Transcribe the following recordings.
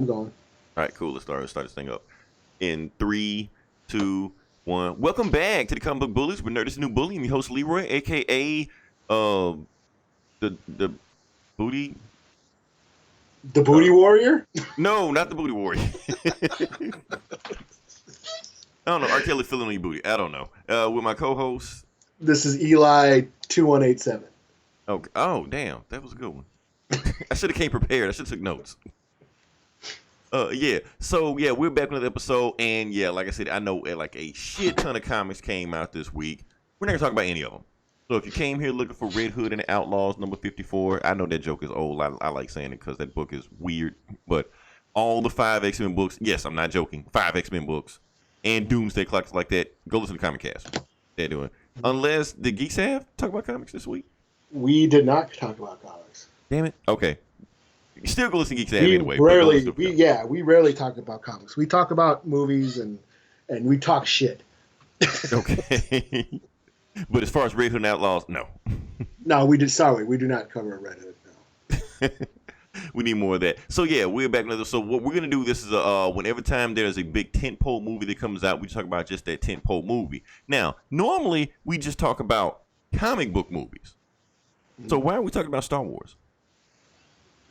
I'm going. All right, cool. Let's start this thing up in three, two, one. Welcome back to the Comic Book Bullies. We're Nerdist New Bully. I'm your host Leroy, aka uh the booty. The Uh, Booty Warrior? no, not the booty warrior. I don't know. R. Kelly filling your booty. I don't know. With my co-host. This is Eli 2187. Oh, damn, that was a good one. I should have came prepared. I should have took notes. Yeah. So yeah, we're back with another episode, and yeah, like I said, I know like a shit ton of comics came out this week. We're not gonna talk about any of them. So if you came here looking for Red Hood and the Outlaws number 54, I know that joke is old. I like saying it because that book is weird. But all the 5 X-Men books, yes, I'm not joking. 5 X-Men books and Doomsday Clocks like that. Go listen to Comic Cast. They're doing. Unless the geeks have talk about comics this week. We did not talk about comics. Damn it. Okay. You still go listen to Geeks Have We anyway. we rarely talk about comics. We talk about movies and we talk shit. Okay. But as far as Red Hood and Outlaws, no. No, we do not cover Red Hood. No. We need more of that. So yeah, we're back another. So what we're gonna do, this is whenever time there's a big tentpole movie that comes out, we talk about just that tentpole movie. Now, normally we just talk about comic book movies. So why are we talking about Star Wars?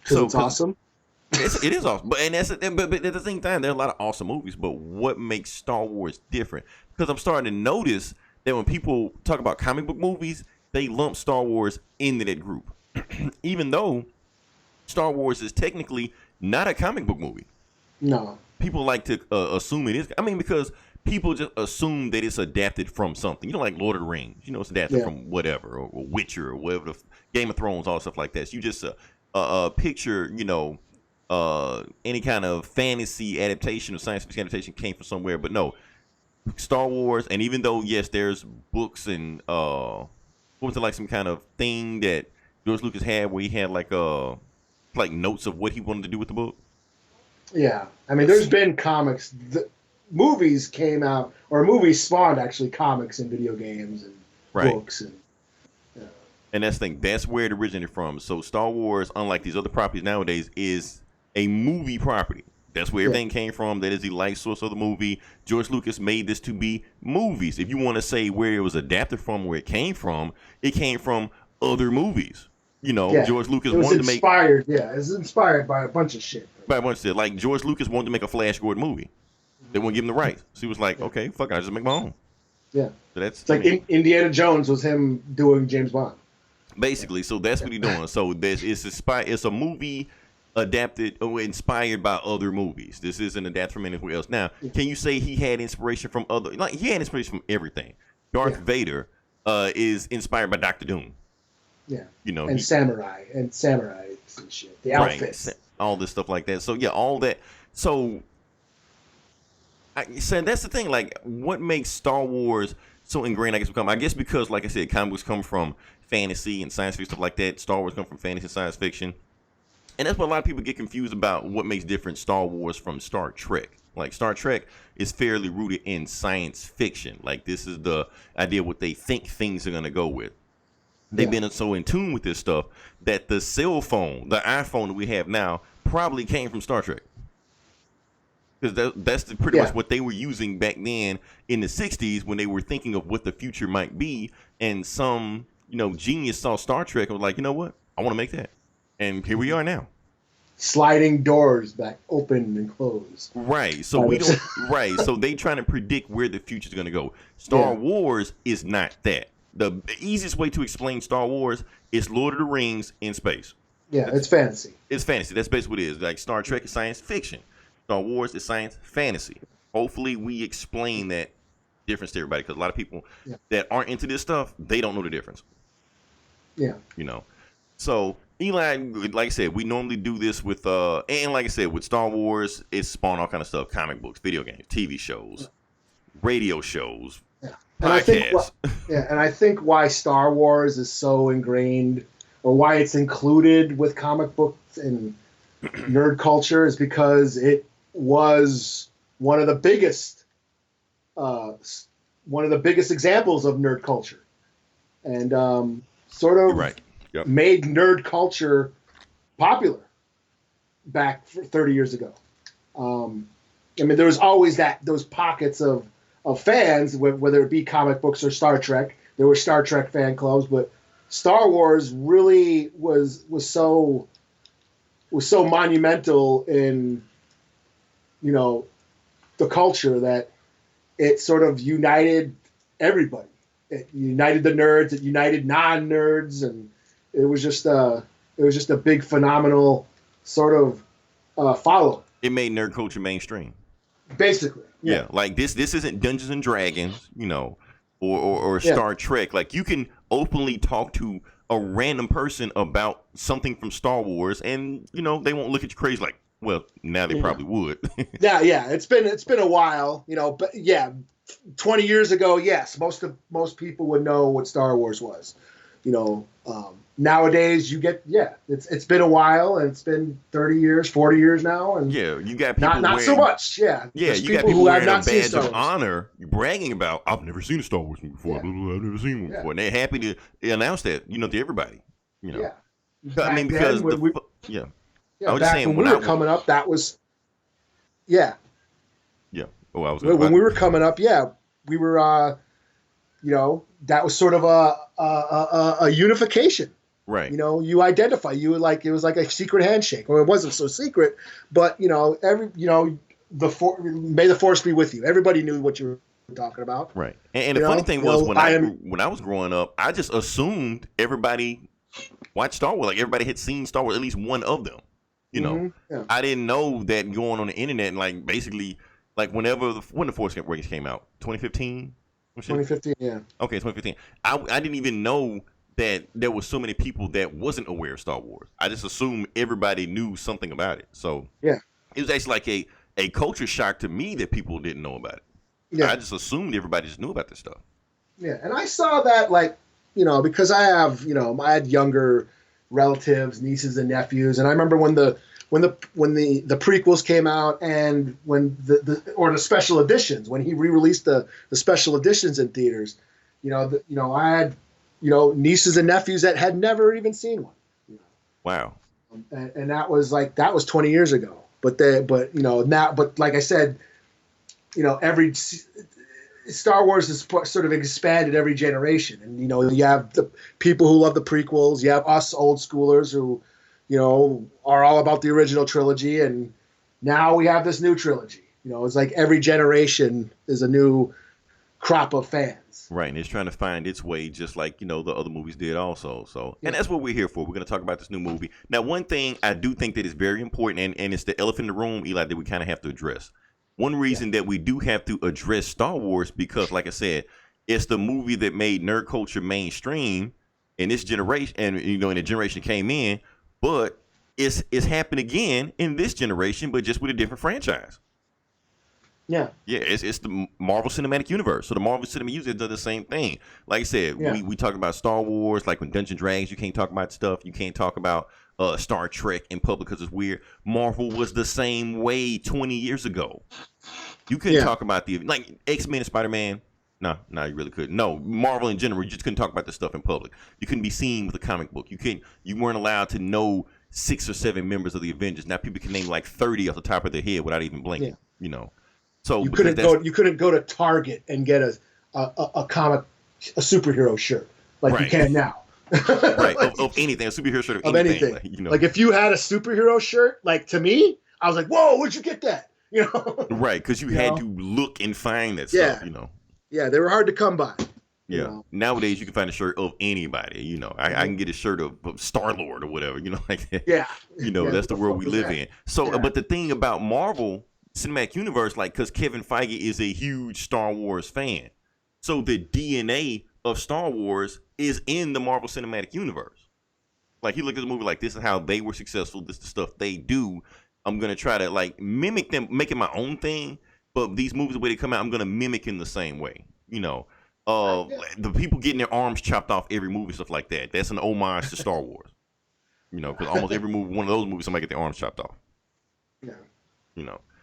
Because it's awesome. It is awesome, but at the same time, there are a lot of awesome movies. But what makes Star Wars different? Because I'm starting to notice that when people talk about comic book movies, they lump Star Wars into that group, even though Star Wars is technically not a comic book movie. No. People like to assume it is. I mean, because people just assume that it's adapted from something. You know, like Lord of the Rings. You know, it's adapted from whatever, or Witcher, or whatever, Game of Thrones, all stuff like that. So you just picture, you know, any kind of fantasy adaptation or science fiction adaptation came from somewhere. But no, Star Wars, and even though, yes, there's books and, what was it, like some kind of thing that George Lucas had where he had like notes of what he wanted to do with the book? Yeah. I mean, there's been comics. Movies came out, or movies spawned actually comics and video games and books. And that's the thing. That's where it originated from. So Star Wars, unlike these other properties nowadays, is a movie property. That's where everything came from. That is the light source of the movie. George Lucas made this to be movies. If you want to say where it was adapted from, where it came from other movies. You know, George Lucas wanted to make... it was inspired by a bunch of shit. By a bunch of shit. Like, George Lucas wanted to make a Flash Gordon movie. They wouldn't give him the rights. So he was like, okay, fuck it, I'll just make my own. Yeah. So that's... It's like Indiana Jones was him doing James Bond. Basically, so that's what he's doing. So it's a movie adapted or inspired by other movies. This isn't adapted from anywhere else. Now, can you say he had inspiration from other? Like, he had inspiration from everything. Darth Vader is inspired by Doctor Doom. Yeah, you know, and samurai and shit. The outfits, all this stuff like that. So yeah, all that. So I said that's the thing. Like, what makes Star Wars so ingrained? I guess because, like I said, comic books come from fantasy and science fiction stuff like that. Star Wars come from fantasy and science fiction, and that's what a lot of people get confused about. What makes different Star Wars from Star Trek? Like, Star Trek is fairly rooted in science fiction. Like, this is the idea what they think things are gonna go with. They've been so in tune with this stuff that the cell phone, the iPhone that we have now, probably came from Star Trek. Because that's pretty much what they were using back then in the 60s when they were thinking of what the future might be. And some, genius saw Star Trek and was like, you know what? I want to make that. And here we are now. Sliding doors back open and closed. Right. So So they trying to predict where the future is going to go. Star Wars is not that. The easiest way to explain Star Wars is Lord of the Rings in space. Yeah, it's fantasy. It's fantasy. That's basically what it is. Like, Star Trek is science fiction. Star Wars is science fantasy. Hopefully we explain that difference to everybody, because a lot of people that aren't into this stuff, they don't know the difference. Yeah. So Eli, like I said, we normally do this with and like I said, with Star Wars, it's spawned all kind of stuff: comic books, video games, TV shows, radio shows. And I think why Star Wars is so ingrained, or why it's included with comic books and nerd culture, is because it was one of the biggest examples of nerd culture, and made nerd culture popular back 30 years ago. I mean, there was always those pockets of fans, whether it be comic books or Star Trek. There were Star Trek fan clubs, but Star Wars really was so monumental in, you know, the culture that it sort of united everybody. It united the nerds, it united non-nerds, and it was just a big phenomenal sort of follow. It made nerd culture mainstream. Basically. Yeah, like this isn't Dungeons and Dragons, you know, or Star Trek. Like, you can openly talk to a random person about something from Star Wars, and you know they won't look at you crazy. Like, well, now they probably would. yeah. It's been a while, you know, but yeah, 20 years ago, yes, most people would know what Star Wars was. You know, nowadays it's been a while, and it's been 30 years, 40 years now, and you got people not so much. Yeah, you got people wearing a badge of honor, bragging about, I've never seen a Star Wars movie before. I've never seen one before, and they're happy to announce that, you know, to everybody. You know, I mean, because I was just saying, when we were coming up, that was Oh, I was when we were coming up, we were you know, that was sort of a unification. Right. You know, you identify. You would it was like a secret handshake. Well, it wasn't so secret, but you know, may the force be with you. Everybody knew what you were talking about. Right. And the funny thing was, when I was growing up, I just assumed everybody watched Star Wars. Like, everybody had seen Star Wars, at least one of them. You know, I didn't know that going on the internet and like basically like when the Force Awakens came out, 2015. 2015, yeah. Okay, 2015. I didn't even know that there was so many people that wasn't aware of Star Wars. I just assumed everybody knew something about it. So it was actually like a culture shock to me that people didn't know about it. Yeah. I just assumed everybody just knew about this stuff. Yeah, and I saw that, like, you know, because I had younger relatives, nieces and nephews, and I remember when the prequels came out, and when the special editions, when he re-released the special editions in theaters, I had nieces and nephews that had never even seen one. Wow. And that was 20 years ago. But like I said, every Star Wars has sort of expanded every generation, and you have the people who love the prequels, you have us old schoolers who are all about the original trilogy, and now we have this new trilogy. It's like every generation is a new crop of fans. Right, and it's trying to find its way, just like the other movies did also. So, and that's what we're here for. We're going to talk about this new movie. Now, one thing I do think that is very important, and it's the elephant in the room, Eli, that we kind of have to address. One reason that we do have to address Star Wars, because, like I said, it's the movie that made nerd culture mainstream in this generation, and in the generation came in. But it's happened again in this generation, but just with a different franchise. Yeah. Yeah, it's the Marvel Cinematic Universe. So the Marvel Cinematic Universe does the same thing. Like I said, we talk about Star Wars, like when Dungeons & Dragons, you can't talk about stuff. You can't talk about Star Trek in public because it's weird. Marvel was the same way 20 years ago. You couldn't talk about like X-Men and Spider-Man. No, you really couldn't. No, Marvel in general, you just couldn't talk about this stuff in public. You couldn't be seen with a comic book. You weren't allowed to know 6 or 7 members of the Avengers. Now people can name like 30 off the top of their head without even blinking. So you couldn't go to Target and get a comic, a superhero shirt like you can now. Right, of anything, a superhero shirt of anything. Like if you had a superhero shirt, like to me, I was like, whoa, where'd you get that? Right, because you had to look and find that stuff. Yeah, they were hard to come by. Yeah. Nowadays you can find a shirt of anybody. I can get a shirt of Star-Lord or whatever. Like that. Yeah. That's the world we live in. So, but the thing about Marvel Cinematic Universe, like, because Kevin Feige is a huge Star Wars fan, so the DNA of Star Wars is in the Marvel Cinematic Universe. Like, he looked at the movie like, this is how they were successful. This is the stuff they do. I'm gonna try to like mimic them, make it my own thing. But these movies, the way they come out, I'm gonna mimic in the same way. The people getting their arms chopped off every movie, stuff like that. That's an homage to Star Wars. Because almost every movie, one of those movies, somebody get their arms chopped off. Yeah.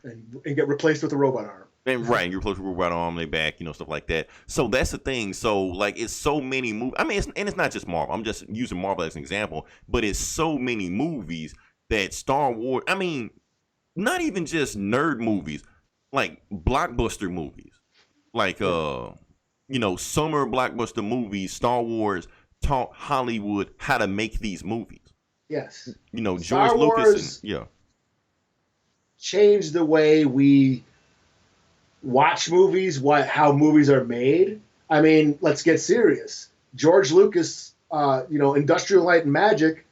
And get replaced with a robot arm. And right, you replace with a robot arm, they back, stuff like that. So that's the thing. So like, it's so many movies. I mean, it's not just Marvel. I'm just using Marvel as an example, but it's so many movies that Star Wars. I mean, not even just nerd movies, like blockbuster movies, like summer blockbuster movies. Star Wars taught Hollywood how to make these movies. Yes. George Star Lucas Wars changed the way we watch movies, how movies are made. I mean, let's get serious. George Lucas, Industrial Light and Magic,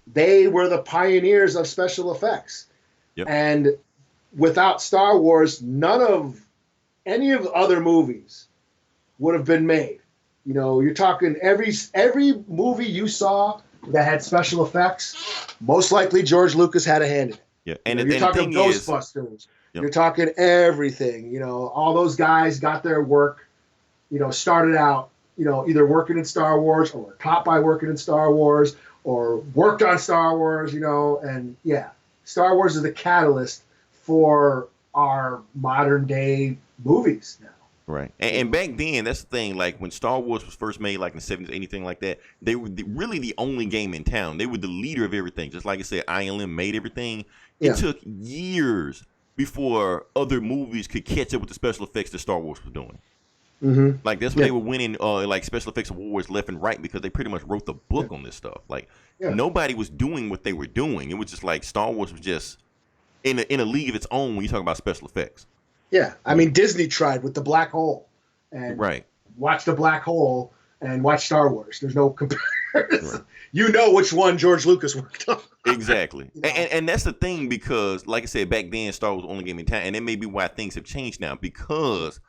they were the pioneers of special effects. Yep. And without Star Wars, none of any of the other movies would have been made. You're talking every movie you saw that had special effects, most likely George Lucas had a hand in it. Yeah, you're talking Ghostbusters. Yep. You're talking everything. All those guys got their work. Started out, either working in Star Wars or were taught by working in Star Wars or worked on Star Wars. And yeah, Star Wars is the catalyst for our modern day movies now. Right. And back then, that's the thing, like when Star Wars was first made, like in the 70s, anything like that, they were really the only game in town. They were the leader of everything. Just like I said, ILM made everything. It took years before other movies could catch up with the special effects that Star Wars was doing. Mm-hmm. Like that's when they were winning like special effects awards left and right because they pretty much wrote the book on this stuff. Like nobody was doing what they were doing. It was just like Star Wars was just in a league of its own when you talk about special effects. Yeah, I mean Disney tried with the black hole, and watch the black hole and watch Star Wars. There's no comparison. Right. You know which one George Lucas worked on. Exactly, and that's the thing because, like I said, back then Star Wars was the only game in town, and that may be why things have changed now because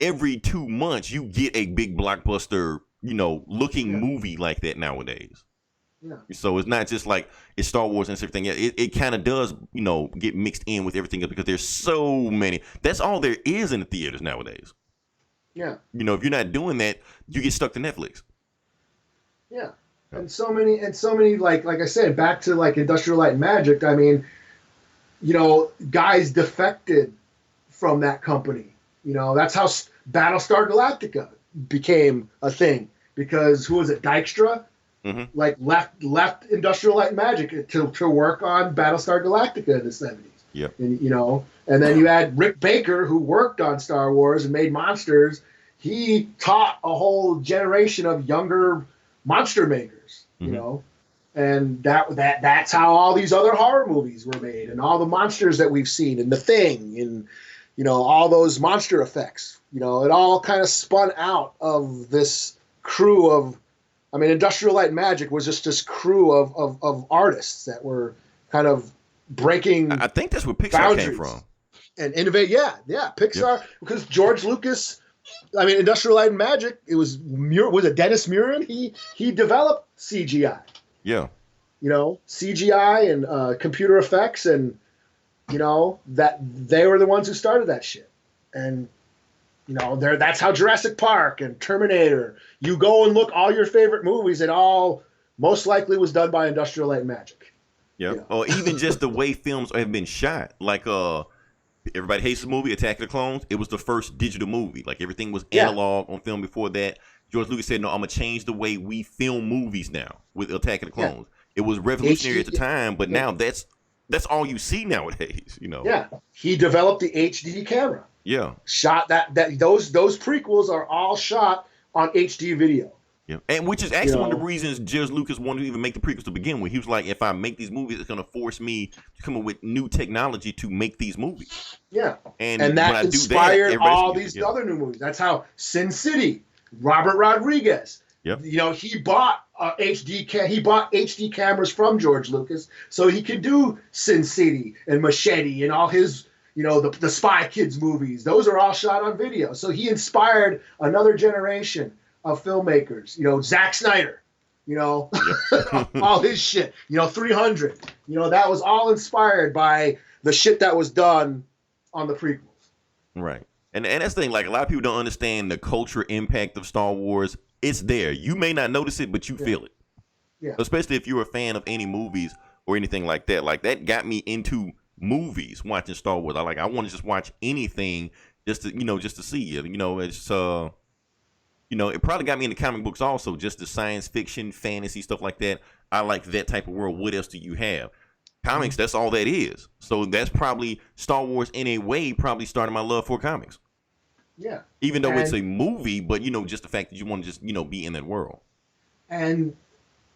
every 2 months you get a big blockbuster, looking movie like that nowadays. Yeah. So it's not just like it's Star Wars and everything. It kind of does, get mixed in with everything else because there's so many. That's all there is in the theaters nowadays. Yeah. If you're not doing that, you get stuck to Netflix. Yeah. And so many like I said, back to like Industrial Light and Magic. I mean, guys defected from that company. That's how Battlestar Galactica became a thing because who was it? Dykstra. Mm-hmm. Like left Industrial Light and Magic to work on Battlestar Galactica in the 70s. Yep. And then you had Rick Baker who worked on Star Wars and made monsters. He taught a whole generation of younger monster makers, and that's how all these other horror movies were made and all the monsters that we've seen and The Thing and all those monster effects. It all kind of spun out of this crew of Industrial Light and Magic was just this crew of artists that were kind of breaking. I think that's where Pixar came from. And innovate, Pixar, because George Lucas, Industrial Light and Magic, was it Dennis Muren? He developed CGI. Yeah. CGI and computer effects, and that they were the ones who started that shit. And that's how Jurassic Park and Terminator. You go and look all your favorite movies, it all most likely was done by Industrial Light and Magic. Yeah, or even just the way films have been shot. Like everybody hates the movie Attack of the Clones. It was the first digital movie. Like everything was analog on film before that. George Lucas said, "No, I'm gonna change the way we film movies now with Attack of the Clones." It was revolutionary at the time, but now that's all you see nowadays. Yeah, he developed the HD camera. Yeah, shot those prequels are all shot on HD video. Yeah, and which is actually one of the reasons George Lucas wanted to even make the prequels to begin with. He was like, if I make these movies, it's going to force me to come up with new technology to make these movies. Yeah, and that inspired all these other new movies. That's how Sin City, Robert Rodriguez. Yep. He bought HD cameras from George Lucas so he could do Sin City and Machete and all his the Spy Kids movies. Those are all shot on video. So he inspired another generation of filmmakers. Zack Snyder, all his shit. 300. That was all inspired by the shit that was done on the prequels. Right. And that's the thing. Like a lot of people don't understand the cultural impact of Star Wars. It's there. You may not notice it, but you feel it. Yeah. Especially if you're a fan of any movies or anything like that. Like that got me into movies watching Star Wars. I want to just watch anything just to see it. It's it probably got me into comic books also, just the science fiction, fantasy stuff like that. I like that type of world. What else do you have? Comics, that's all that is. So that's probably Star Wars in a way probably started my love for comics. Yeah. Even though it's a movie, but just the fact that you want to just, be in that world. And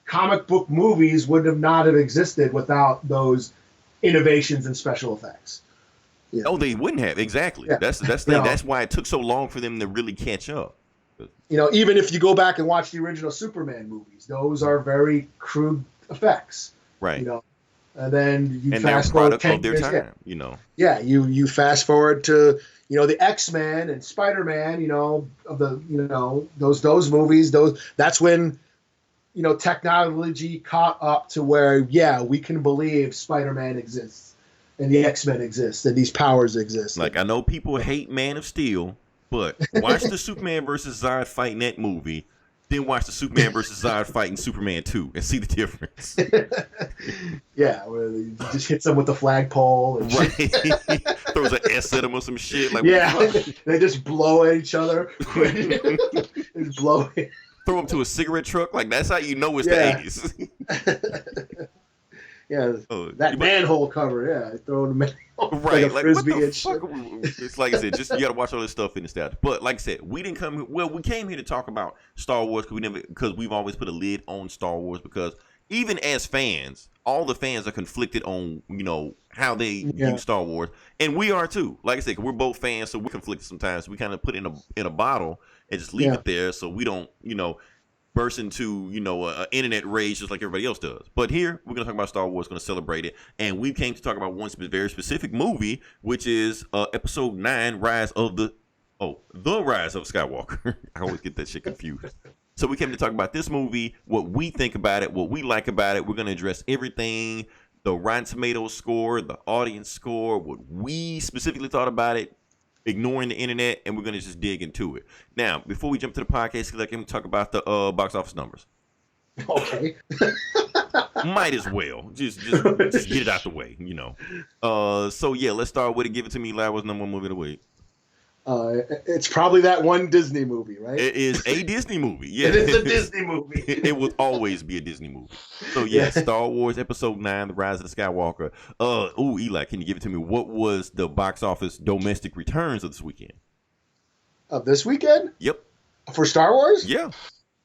comic book movies would have not have existed without those innovations in special effects. Yeah. Oh, they wouldn't have. Exactly. Yeah. That's the thing. That's why it took so long for them to really catch up. Even if you go back and watch the original Superman movies, those are very crude effects. Right. And then you fast forward 10 years. Time, Yeah, you fast forward to the X-Men and Spider-Man, of the those movies. That's when technology caught up to where we can believe Spider-Man exists and the X-Men exist and these powers exist. Like, I know people hate Man of Steel, but watch the Superman versus Zod fight in that movie. Then watch the Superman versus Zod fight in Superman 2 and see the difference. Yeah, where he just hits them with the flagpole. And right. Throws an S at him or some shit. Like, they just blow at each other. Just blow it. Throw them to a cigarette truck. Like, that's how you know it's the 80s. Yeah, that manhole cover. Yeah, throw the manhole. Right, like a frisbee what the and fuck? It's like I said, just you got to watch all this stuff in the stats. But like I said, we didn't come. Well, we came here to talk about Star Wars because we've always put a lid on Star Wars because even as fans, all the fans are conflicted on how they view Star Wars, and we are too. Like I said, we're both fans, so we're conflicted sometimes. We kind of put it in a bottle and just leave it there, so we don't burst into an internet rage just like everybody else does. But here we're gonna talk about Star Wars, gonna celebrate it, and we came to talk about one very specific movie, which is Episode 9, The Rise of Skywalker. I always get that shit confused. So we came to talk about this movie, what we think about it, what we like about it. We're gonna address everything: the Rotten Tomatoes score, the audience score, what we specifically thought about it, ignoring the internet, and we're going to just dig into it. Now, before we jump to the podcast, let me talk about the box office numbers. Okay. Might as well. Just get it out the way, So, let's start with it. Give it to me, Eli. What's number one movie of the week? It's probably that one Disney movie, right? It is a Disney movie. Yeah. It is a Disney movie. It will always be a Disney movie. So, Star Wars Episode 9, The Rise of the Skywalker. Eli, can you give it to me? What was the box office domestic returns of this weekend? Of this weekend? Yep. For Star Wars? Yeah.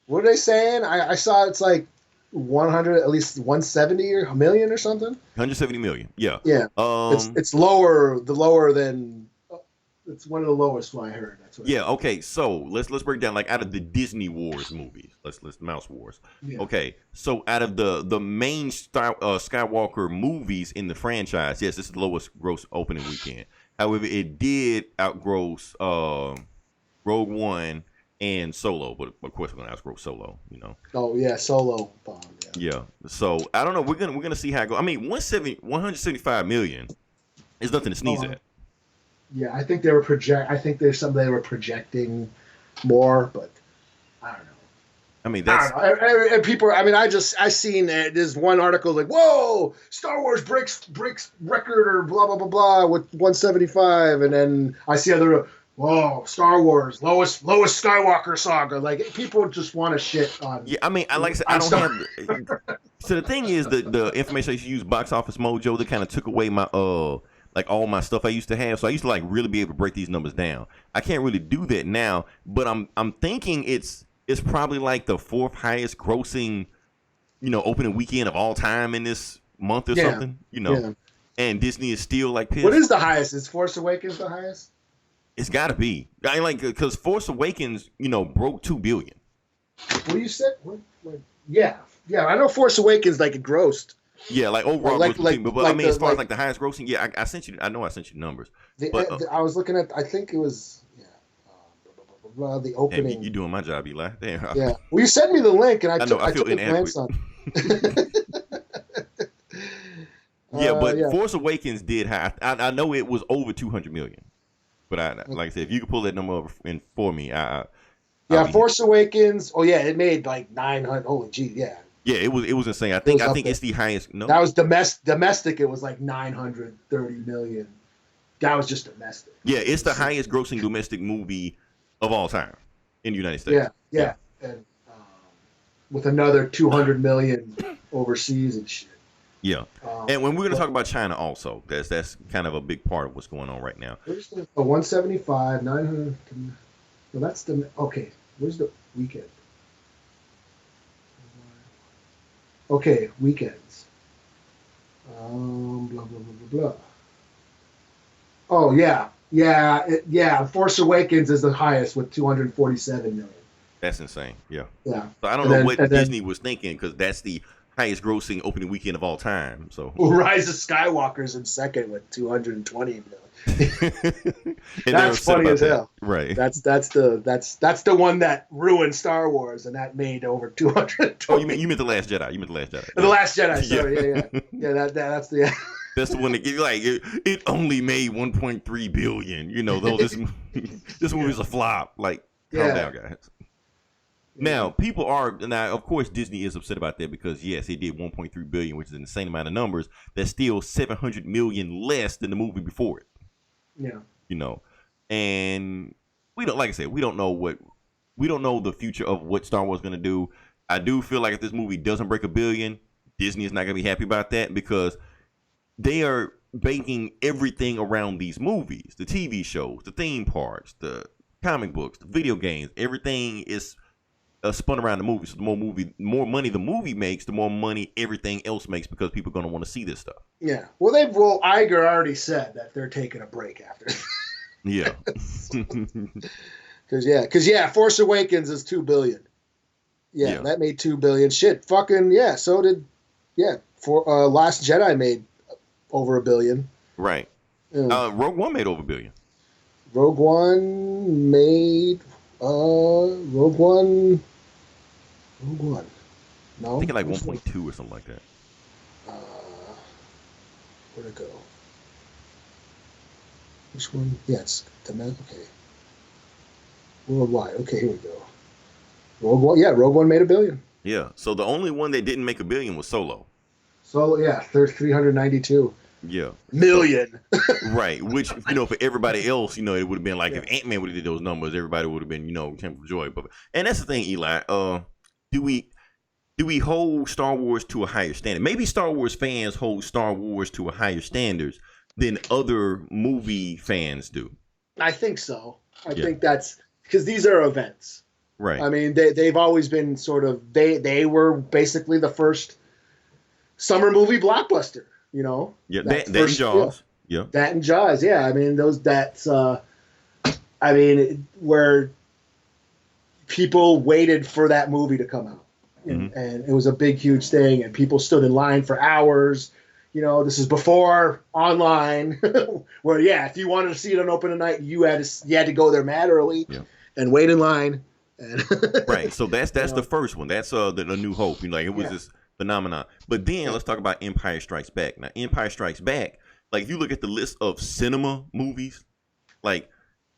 What are they saying? I saw it's like 100, at least 170 or a million or something. 170 million. Yeah. Yeah. It's lower than. It's one of the lowest one I heard. That's what okay. So let's break down like out of the Disney Wars movies. Let's Mouse Wars. Yeah. Okay. So out of the main Skywalker movies in the franchise, yes, this is the lowest gross opening weekend. However, it did outgross Rogue One and Solo, but of course we're gonna outgross Solo. Oh yeah, Solo bomb. Yeah. So I don't know. We're gonna see how it goes. I mean, 175 million is nothing to sneeze at. Yeah, I think they were they were projecting more, but I don't know. I mean, that's and people. I mean, I seen there's one article like, "Whoa, Star Wars breaks record or blah blah blah blah with 175," and then I see other, "Whoa, Star Wars lowest Skywalker saga." Like people just want to shit on. Yeah, I mean, like I said, I don't have. So the thing is, the information I used to use, Box Office Mojo, that kind of took away my like all my stuff I used to have. So I used to like really be able to break these numbers down. I can't really do that now, but I'm thinking it's probably like the fourth highest grossing, opening weekend of all time in this month or something, and Disney is still like pissed. What is the highest? Is Force Awakens the highest? It's gotta be. I like, cause Force Awakens, broke 2 billion. What you said? Yeah. I know Force Awakens like it grossed. Yeah, like overall, but I mean, as far as like the highest grossing, I sent you. I know I sent you numbers. I was looking at. I think it was the opening. Damn, you doing my job, Eli? Damn. Yeah. Well, you sent me the link, and I feel took a glance on. But Force Awakens did have. I know it was over 200 million, but like I said, if you could pull that number up for me, Force Awakens. Oh yeah, it made like 900. Holy gee, yeah. Yeah, it was insane. I think it's the highest. No, that was domestic. It was like 930 million. That was just domestic. Yeah, it's the highest grossing domestic movie of all time in the United States. Yeah. And with another 200 million overseas and shit. Yeah. And when we're going to talk about China also, that's kind of a big part of what's going on right now. Where's the 175, 900? Well, that's the okay. Where's the weekend? Okay, weekends. Blah blah blah blah blah. Oh yeah. Force Awakens is the highest with 247 million. That's insane. Yeah. Yeah. So I don't know what Disney was thinking, because that's the highest grossing opening weekend of all time. So Rise of Skywalker's in second with 220 million. That's funny as hell. Right. That's the one that ruined Star Wars, and that made over 220. Oh, you meant the Last Jedi. The Last Jedi. Sorry, yeah. That's the. That's the one that it only made 1.3 billion. You know, though this movie's a flop. Like, calm down, guys. Now, people are of course, Disney is upset about that because yes, it did 1.3 billion, which is an insane amount of numbers. That's still 700 million less than the movie before it. Yeah. You know, and we don't, like I said, we don't know the future of what Star Wars is going to do. I do feel like if this movie doesn't break $1 billion, Disney is not going to be happy about that, because they are banking everything around these movies, the TV shows, the theme parks, the comic books, the video games. Everything is spun around the movie. So the more money the movie makes, the more money everything else makes, because people are going to want to see this stuff. Yeah. Well, Iger already said that they're taking a break after. Yeah. Because Force Awakens is $2 billion. Yeah, that made $2 billion. Shit, fucking yeah. So did for Last Jedi made over $1 billion. Right. Rogue One made over $1 billion. Rogue One made Rogue One. No, I think like 1.2 or something like that. Where'd it go? Which one? Yeah, it's okay. Worldwide. Okay, here we go. Rogue One. Yeah, Rogue One made $1 billion. Yeah. So the only one that didn't make $1 billion was Solo. Solo, yeah, 392. Yeah. Million. Right. Which, for everybody else, it would have been like if Ant-Man would have did those numbers, everybody would have been, jumping for joy. And that's the thing, Eli. Do we hold Star Wars to a higher standard? Maybe Star Wars fans hold Star Wars to a higher standards than other movie fans do. I think so. I think that's because these are events. Right. I mean, they've always been sort of they were basically the first summer movie blockbuster. Yeah, that and Jaws. Yeah. That and Jaws. Yeah, I mean where people waited for that movie to come out, and it was a big, huge thing, and people stood in line for hours. This is before online, where if you wanted to see it on opening night, you had to go there mad early and wait in line. And right. So that's the first one. That's the New Hope. It was this phenomenon. But then let's talk about Empire Strikes Back. Now, Empire Strikes Back, like if you look at the list of cinema movies, like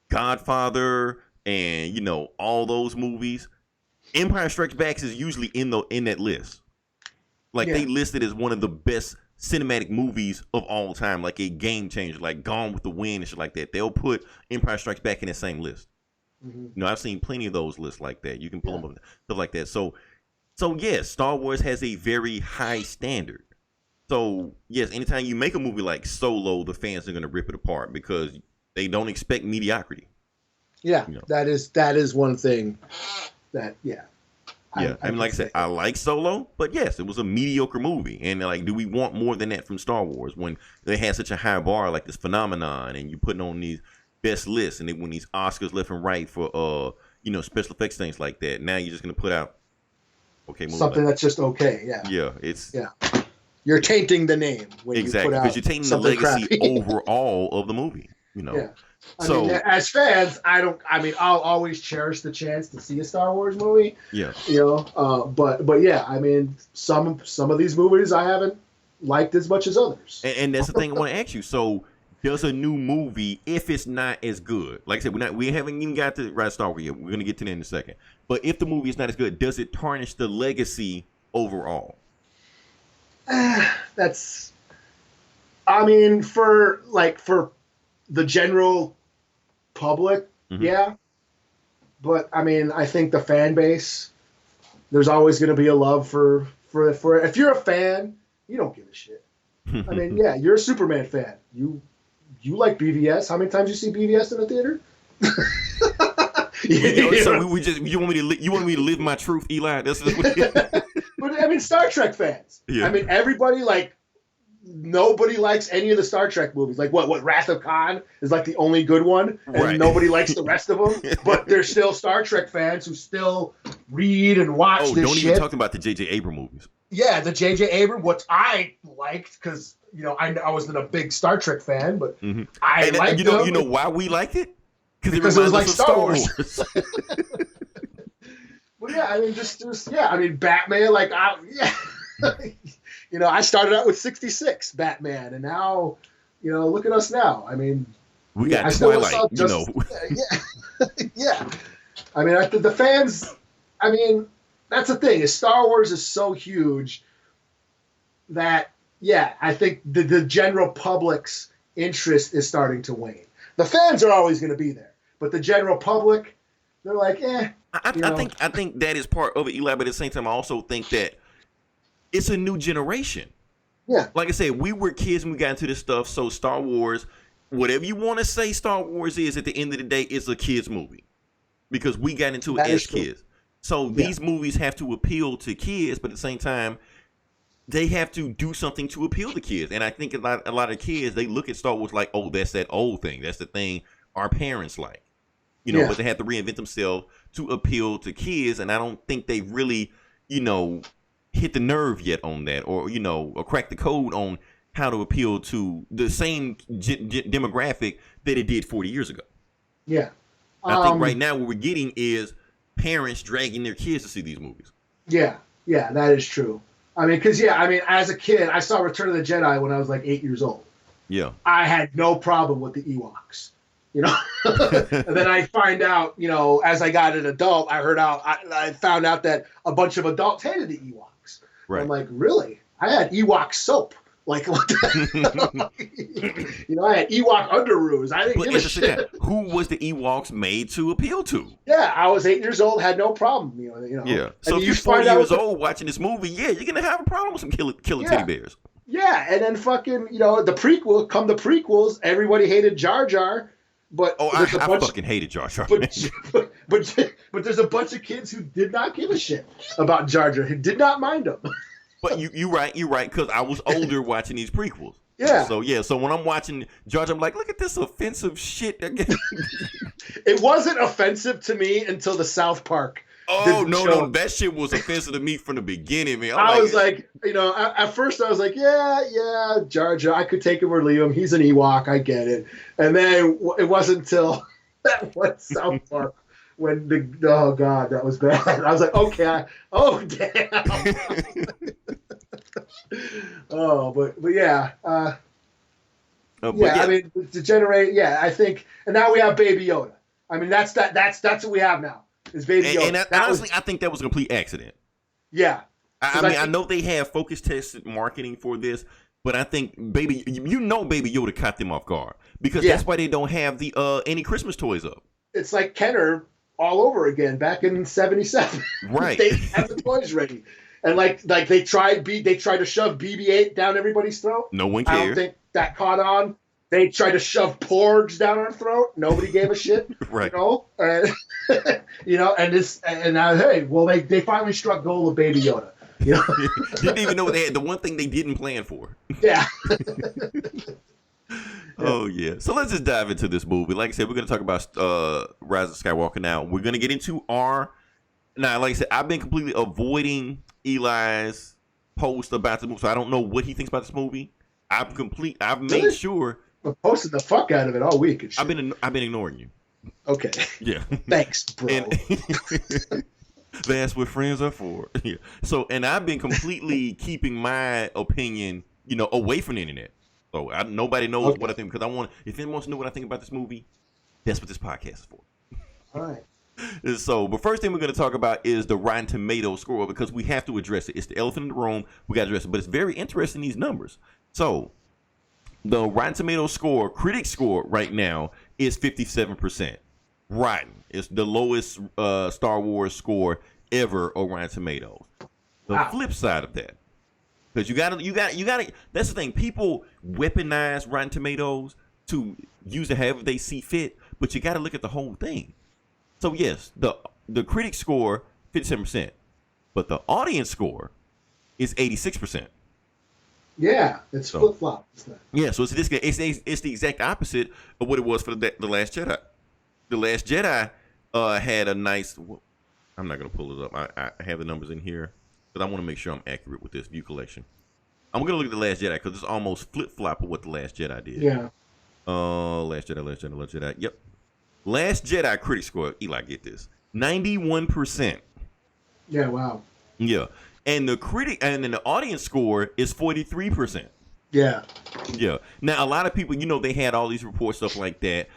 Godfather and all those movies, Empire Strikes Back is usually in that list. Like they listed as one of the best cinematic movies of all time, like a game changer, like Gone with the Wind and shit like that. They'll put Empire Strikes Back in the same list. I've seen plenty of those lists like that. You can pull them up, stuff like that. So yes, Star Wars has a very high standard. So yes, anytime you make a movie like Solo, the fans are going to rip it apart because they don't expect mediocrity. Yeah, that is one thing that I mean, like I said, I like Solo, but yes, it was a mediocre movie. And like, do we want more than that from Star Wars when they had such a high bar, like this phenomenon, and you putting on these best lists, and they win these Oscars left and right for special effects, things like that. Now you're just gonna put out something that's just okay. You're tainting the name when exactly, you put out because you're tainting the legacy overall of the movie. I mean, as fans, I'll always cherish the chance to see a Star Wars movie. Yeah. But yeah, I mean, some of these movies I haven't liked as much as others. And that's the thing I want to ask you. So, does a new movie, if it's not as good, like I said, we haven't even got to Rise of Skywalker yet. We're gonna get to that in a second. But if the movie is not as good, does it tarnish the legacy overall? That's, I mean, for the general public, yeah. But I mean, I think the fan base, there's always going to be a love for if you're a fan You don't give a shit. I mean, yeah, you're a Superman fan. You like BVS. How many times you see BVS in the theater? You want me to live my truth, Eli? That's what But I mean, Star Trek fans. Yeah. I mean, everybody nobody likes any of the Star Trek movies. Like what Wrath of Khan is like the only good one, and nobody likes the rest of them. But there's still Star Trek fans who still read and watch this shit. Oh, don't even talk about the J.J. Abrams movies. Yeah, the J.J. Abrams, what I liked, because I wasn't a big Star Trek fan, but I liked them. You know why we liked it? Because it was like Star Wars. Well, yeah, I mean, Batman, I started out with 66 Batman, and now, look at us now. I mean, we got Twilight, Yeah. I mean, the fans, I mean, that's the thing, is Star Wars is so huge that, I think the general public's interest is starting to wane. The fans are always going to be there, but the general public, they're like, I think that is part of it, Eli, but at the same time, I also think that it's a new generation. Yeah. Like I said, we were kids when we got into this stuff, so Star Wars, whatever you want to say Star Wars is, at the end of the day, it's a kid's movie. Because we got into it as kids. So these movies have to appeal to kids, but at the same time, they have to do something to appeal to kids. And I think a lot of kids, they look at Star Wars like, oh, that's that old thing. That's the thing our parents like. But they have to reinvent themselves to appeal to kids. And I don't think they really, hit the nerve yet on that, or crack the code on how to appeal to the same demographic that it did 40 years ago. Yeah. I think right now what we're getting is parents dragging their kids to see these movies. Yeah, that is true. I mean, because as a kid, I saw Return of the Jedi when I was like 8 years old. Yeah. I had no problem with the Ewoks, and then I find out, as I got an adult, I found out that a bunch of adults hated the Ewoks. Right. I'm like, really? I had Ewok soap. Like, what the I had Ewok underoos. I didn't give a shit. Who was the Ewoks made to appeal to? Yeah, I was 8 years old, had no problem. Yeah. So if you're 40 years old watching this movie, you're gonna have a problem with some killing teddy bears. Yeah, and then fucking the prequels, everybody hated Jar Jar. But I fucking hated Jar Jar. But there's a bunch of kids who did not give a shit about Jar Jar, who did not mind him. But you're right, because I was older watching these prequels. Yeah. So when I'm watching Jar Jar, I'm like, look at this offensive shit. It wasn't offensive to me until the South Park. Oh, no, that shit was offensive to me from the beginning, man. I was like, at first I was like, yeah, Jar Jar, I could take him or leave him. He's an Ewok, I get it. And then it wasn't until that one South Park when oh God, that was bad. I was like, okay, damn. But yeah. I mean, to generate, I think, and now we have Baby Yoda. I mean, that's what we have now. Is Baby Yoda. And honestly, I think that was a complete accident. Yeah. I know they have focus tested marketing for this, but I think Baby Yoda caught them off guard because that's why they don't have the any Christmas toys up. It's like Kenner all over again back in '77. Right. They have the toys ready, and like they tried to shove BB-8 down everybody's throat. No one cared. I don't think that caught on. They tried to shove porgs down our throat. Nobody gave a shit. Right. And now, they finally struck gold with Baby Yoda. Didn't even know they had the one thing they didn't plan for. Yeah. Oh yeah. So let's just dive into this movie. Like I said, we're gonna talk about Rise of Skywalker now. We're gonna get into now. Like I said, I've been completely avoiding Eli's post about the movie, so I don't know what he thinks about this movie. I've made sure. I'm posting the fuck out of it all week. I've been ignoring you. Okay. Yeah. Thanks, bro. That's what friends are for. Yeah. So, and I've been completely keeping my opinion, away from the internet. So nobody knows what I think, because if anyone wants to know what I think about this movie, that's what this podcast is for. All right. So, but first thing we're going to talk about is the Rotten Tomatoes score, because we have to address it. It's the elephant in the room. We got to address it, but it's very interesting, these numbers. So, the Rotten Tomatoes score, critic score right now is 57%. Rotten. It's the lowest Star Wars score ever on Rotten Tomatoes. The flip side of that, Because you gotta. That's the thing. People weaponize Rotten Tomatoes to use it however they see fit, but you got to look at the whole thing. So yes, the critic score 57%, but the audience score is 86%. Yeah, it's flip flop. Yeah, so it's the exact opposite of what it was for the Last Jedi. The Last Jedi had a nice. I'm not gonna pull it up. I have the numbers in here, but I want to make sure I'm accurate with this view collection. I'm gonna look at the Last Jedi because it's almost flip flop of what the Last Jedi did. Yeah. Last Jedi. Yep. Last Jedi critic score. Eli, get this. 91%. Yeah. Wow. Yeah. And the critic and then the audience score is 43%. Yeah. Yeah. Now a lot of people, they had all these reports, stuff like that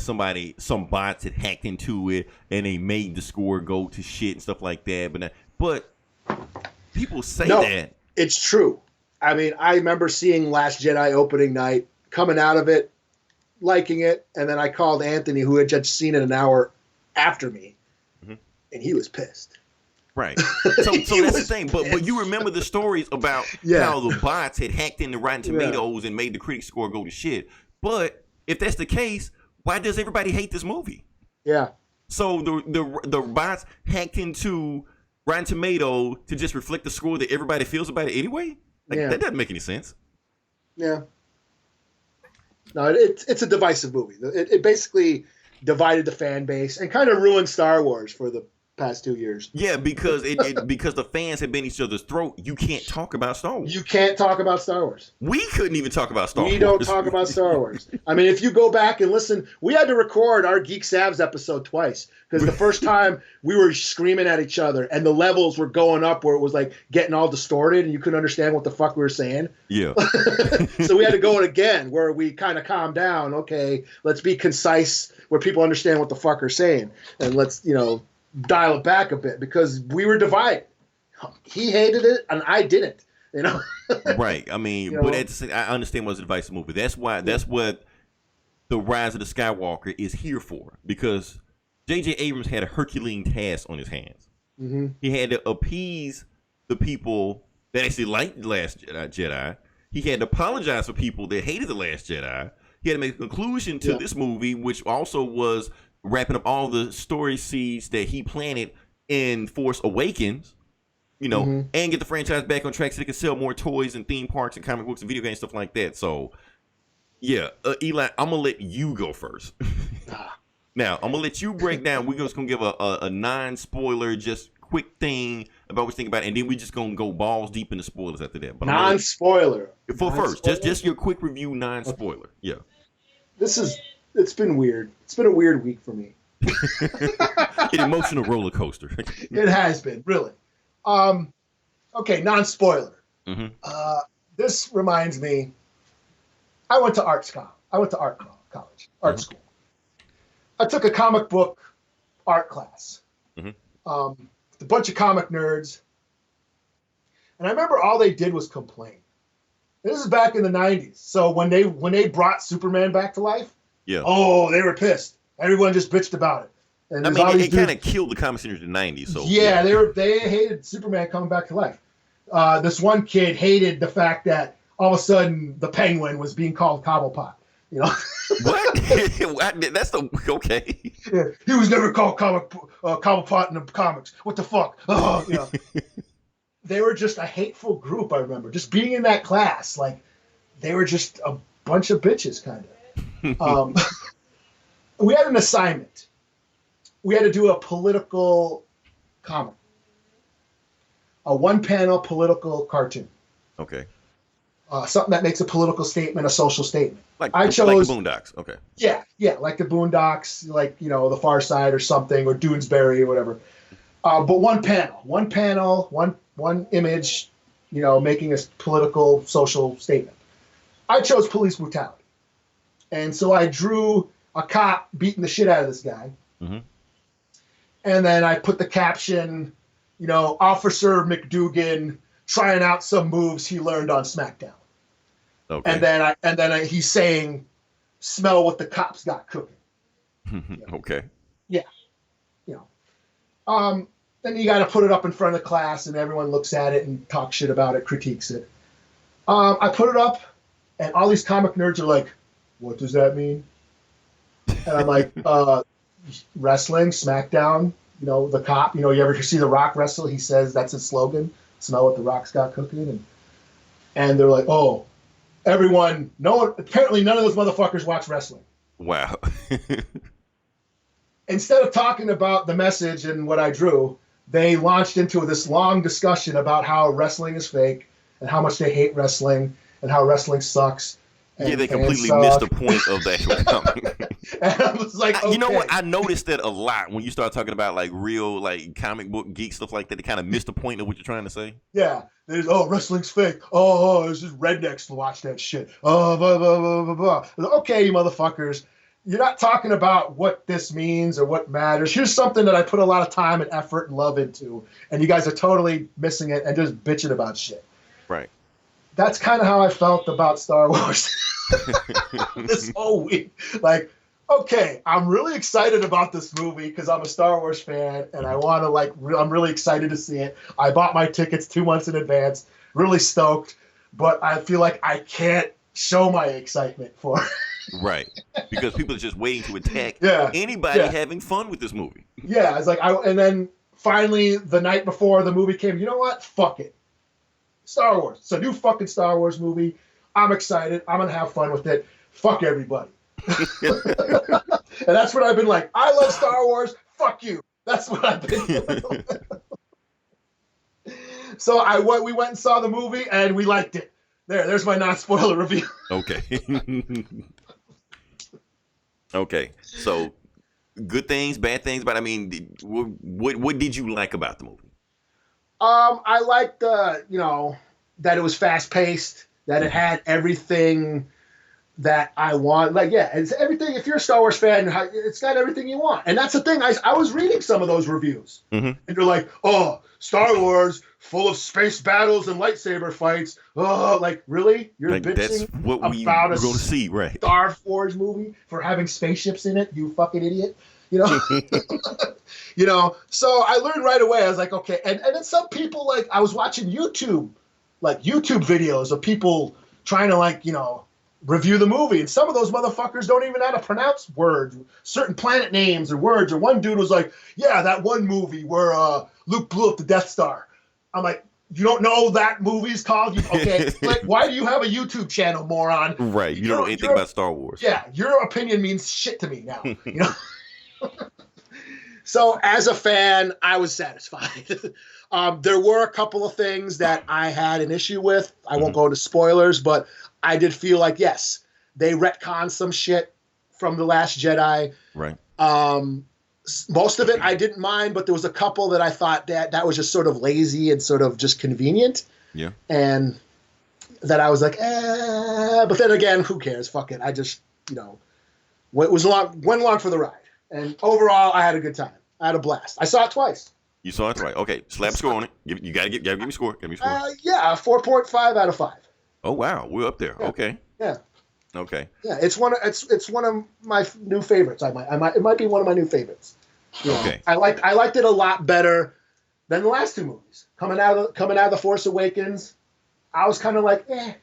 some bots had hacked into it and they made the score go to shit and stuff like that. But people say that. It's true. I mean, I remember seeing Last Jedi opening night, coming out of it, liking it, and then I called Anthony, who had just seen it an hour after me, and he was pissed. Right. So that's the thing. But you remember the stories about how the bots had hacked into Rotten Tomatoes and made the critic score go to shit. But if that's the case, why does everybody hate this movie? Yeah. So the bots hacked into Rotten Tomatoes to just reflect the score that everybody feels about it anyway? That doesn't make any sense. Yeah. No, it's a divisive movie. It basically divided the fan base and kind of ruined Star Wars for the past 2 years. Yeah, because because the fans have been each other's throat. You can't talk about Star Wars. You can't talk about Star Wars. We couldn't even talk about Star Wars. We don't talk about Star Wars. I mean, if you go back and listen, we had to record our Geek Savs episode twice because the first time we were screaming at each other and the levels were going up where it was like getting all distorted and you couldn't understand what the fuck we were saying. Yeah. So we had to go it again where we kind of calmed down. Okay, let's be concise where people understand what the fuck we're saying. And let's, dial it back a bit because we were divided. He hated it and I didn't, Right. I mean, but I understand what's a divisive movie. That's what the Rise of the Skywalker is here for, because J.J. Abrams had a Herculean task on his hands. Mm-hmm. He had to appease the people that actually liked The Last Jedi. He had to apologize for people that hated The Last Jedi. He had to make a conclusion to this movie, which also was wrapping up all the story seeds that he planted in Force Awakens, and get the franchise back on track so they can sell more toys and theme parks and comic books and video games, stuff like that. So, yeah, Eli, I'm going to let you go first. Now, I'm going to let you break down. We're just going to give a non-spoiler, just quick thing about what you think about it, and then we're just going to go balls deep into spoilers after that. But non-spoiler. First, just your quick review, non-spoiler. Okay. Yeah. It's been weird. It's been a weird week for me. An emotional roller coaster. It has been, really. Okay, non-spoiler. Mm-hmm. This reminds me, I went to art school. I went to art school. I took a comic book art class. Mm-hmm. A bunch of comic nerds. And I remember all they did was complain. This is back in the 90s. So when they brought Superman back to life, they were pissed. Everyone just bitched about it. And I mean, it kind of killed the comic industry in the 90s. So yeah, they hated Superman coming back to life. This one kid hated the fact that all of a sudden the Penguin was being called Cobblepot. What? That's okay. Yeah, he was never called Cobblepot in the comics. What the fuck? They were just a hateful group. I remember just being in that class. Like they were just a bunch of bitches, kind of. We had an assignment. We had to do a political comic, a one-panel political cartoon. Okay. Something that makes a political statement, a social statement. Like the Boondocks. Okay. Yeah, like the Boondocks, like the Far Side or something, or Doonesbury or whatever. But one panel, one image, making a political, social statement. I chose police brutality. And so I drew a cop beating the shit out of this guy. Mm-hmm. And then I put the caption, Officer McDougan trying out some moves he learned on SmackDown. Okay. And then he's saying, "Smell what the cops got cooking." Okay. Yeah. then you got to put it up in front of the class, and everyone looks at it and talks shit about it, critiques it. I put it up, and all these comic nerds are like, "What does that mean?" And I'm like, "Wrestling, SmackDown. You know, the cop. You know, you ever see The Rock wrestle? He says that's his slogan. Smell what The Rock's got cooking." And they're like, "Oh, everyone. No one. Apparently, none of those motherfuckers watch wrestling." Wow. Instead of talking about the message and what I drew, they launched into this long discussion about how wrestling is fake and how much they hate wrestling and how wrestling sucks. And, yeah, they completely missed the point of the actual comic. And I was like, okay. You know what? I noticed that a lot when you start talking about like real like comic book geek stuff like that. They kind of missed the point of what you're trying to say. Yeah. There's, wrestling's fake. Oh, it's just rednecks to watch that shit. Oh, blah, blah, blah, blah, blah. Okay, you motherfuckers. You're not talking about what this means or what matters. Here's something that I put a lot of time and effort and love into, and you guys are totally missing it and just bitching about shit. Right. That's kind of how I felt about Star Wars this whole week. Like, okay, I'm really excited about this movie because I'm a Star Wars fan and I want to I'm really excited to see it. I bought my tickets 2 months in advance, really stoked, but I feel like I can't show my excitement for it. Right, because people are just waiting to attack anybody having fun with this movie. Yeah, it's like and then finally the night before the movie came, you know what? Fuck it. Star Wars. It's a new fucking Star Wars movie. I'm excited. I'm gonna have fun with it. Fuck everybody. And that's what I've been like. I love Star Wars. Fuck you. That's what I've been doing. So we went and saw the movie and we liked it. There's my non-spoiler review. Okay. Okay, so good things, bad things, but I mean, what did you like about the movie? I liked that it was fast paced, that it had everything that I want. Like, yeah, it's everything. If you're a Star Wars fan, it's got everything you want. And that's the thing. I was reading some of those reviews, and they're like, "Oh, Star Wars full of space battles and lightsaber fights." Oh, like really? You're like, bitching that's what about a going to see, right? Star Wars movie for having spaceships in it? You fucking idiot! You know. So I learned right away. I was like, okay. And then some people, like, I was watching YouTube videos of people trying to review the movie, and some of those motherfuckers don't even know how to pronounce words, certain planet names or words. Or one dude was like, "Yeah, that one movie where Luke blew up the Death Star." I'm like, "You don't know that movie's called?" Okay, like, why do you have a YouTube channel, moron? Right, you don't know anything about Star Wars. Yeah, your opinion means shit to me now. So as a fan, I was satisfied. There were a couple of things that I had an issue with. I won't go into spoilers, but I did feel like, yes, they retconned some shit from The Last Jedi. Right. Most of it I didn't mind, but there was a couple that I thought that was just sort of lazy and sort of just convenient. Yeah. And that I was like, but then again, who cares? Fuck it. I just, went along for the ride. And overall, I had a good time. I had a blast. I saw it twice. You saw it twice. Okay, slap score on it. You gotta give me a score. Give me a score. Yeah, 4.5 out of 5. Oh wow, we're up there. Yeah. Okay. Yeah. Okay. Yeah, it's one of my new favorites. It might be one of my new favorites. Okay. I liked it a lot better than the last two movies. Coming out of The Force Awakens, I was kind of like, Coming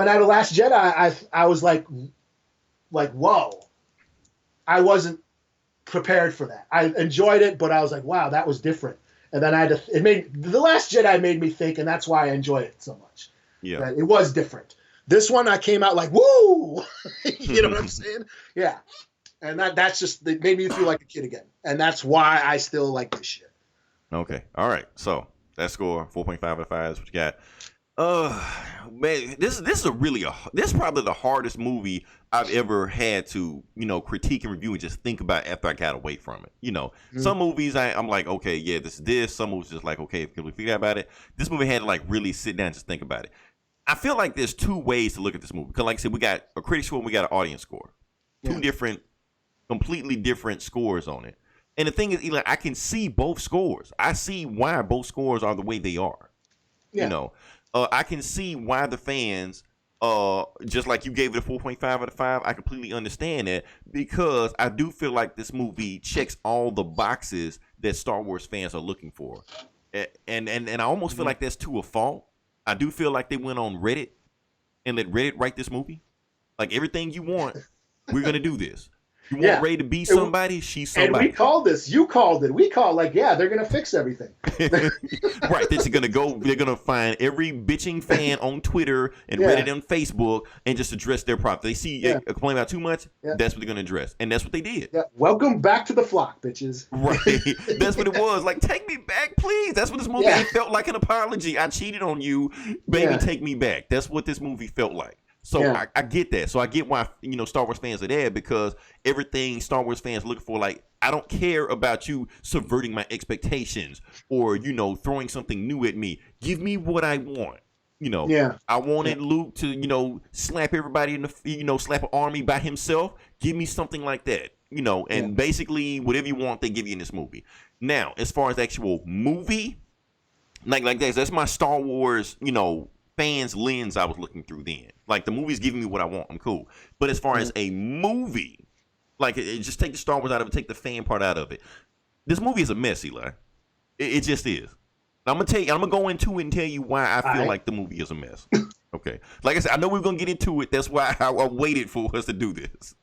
out of Last Jedi, I was like, whoa. I wasn't prepared for that. I enjoyed it, but I was like, wow, that was different. And then The Last Jedi made me think, and that's why I enjoyed it so much. Yeah. That it was different. This one, I came out like, woo! You know what I'm saying? Yeah. And that's just, it made me feel like a kid again. And that's why I still like this shit. Okay. All right. So that score, 4.5 out of 5 is what you got. Man, this is probably the hardest movie I've ever had to, critique and review and just think about after I got away from it. Some movies I'm like, okay, yeah, this is this. Some movies just like, okay, can we figure about it? This movie had to really sit down and just think about it. I feel like there's two ways to look at this movie. Because like I said, we got a critic score and we got an audience score. Two completely different scores on it. And the thing is, Eli, I can see both scores. I see why both scores are the way they are. Yeah. I can see why the fans, just like you gave it a 4.5 out of 5, I completely understand that because I do feel like this movie checks all the boxes that Star Wars fans are looking for. And I almost feel like that's to a fault. I do feel like they went on Reddit and let Reddit write this movie. Like, everything you want, we're going to do this. You want Rey to be somebody, she's somebody. And we called this. You called it. We called they're going to fix everything. Right. They're going to find every bitching fan on Twitter and Reddit and Facebook and just address their problem. They see a complaint about too much, that's what they're going to address. And that's what they did. Yeah. Welcome back to the flock, bitches. Right. That's what it was. Like, take me back, please. That's what this movie it felt like, an apology. I cheated on you. Baby, take me back. That's what this movie felt like. So I get that. So I get why, Star Wars fans are there, because everything Star Wars fans look for, like, I don't care about you subverting my expectations or, throwing something new at me. Give me what I want. I wanted Luke to, slap everybody in the, slap an army by himself. Give me something like that, and basically whatever you want, they give you in this movie. Now, as far as actual movie, like that's my Star Wars, fans lens I was looking through then. Like, the movie's giving me what I want. I'm cool. But as far as a movie, like, just take the Star Wars out of it, take the fan part out of it. This movie is a mess, Eli. It just is. I'm gonna go into it and tell you why I feel like the movie is a mess. Okay. Like I said, I know we're gonna get into it. That's why I waited for us to do this.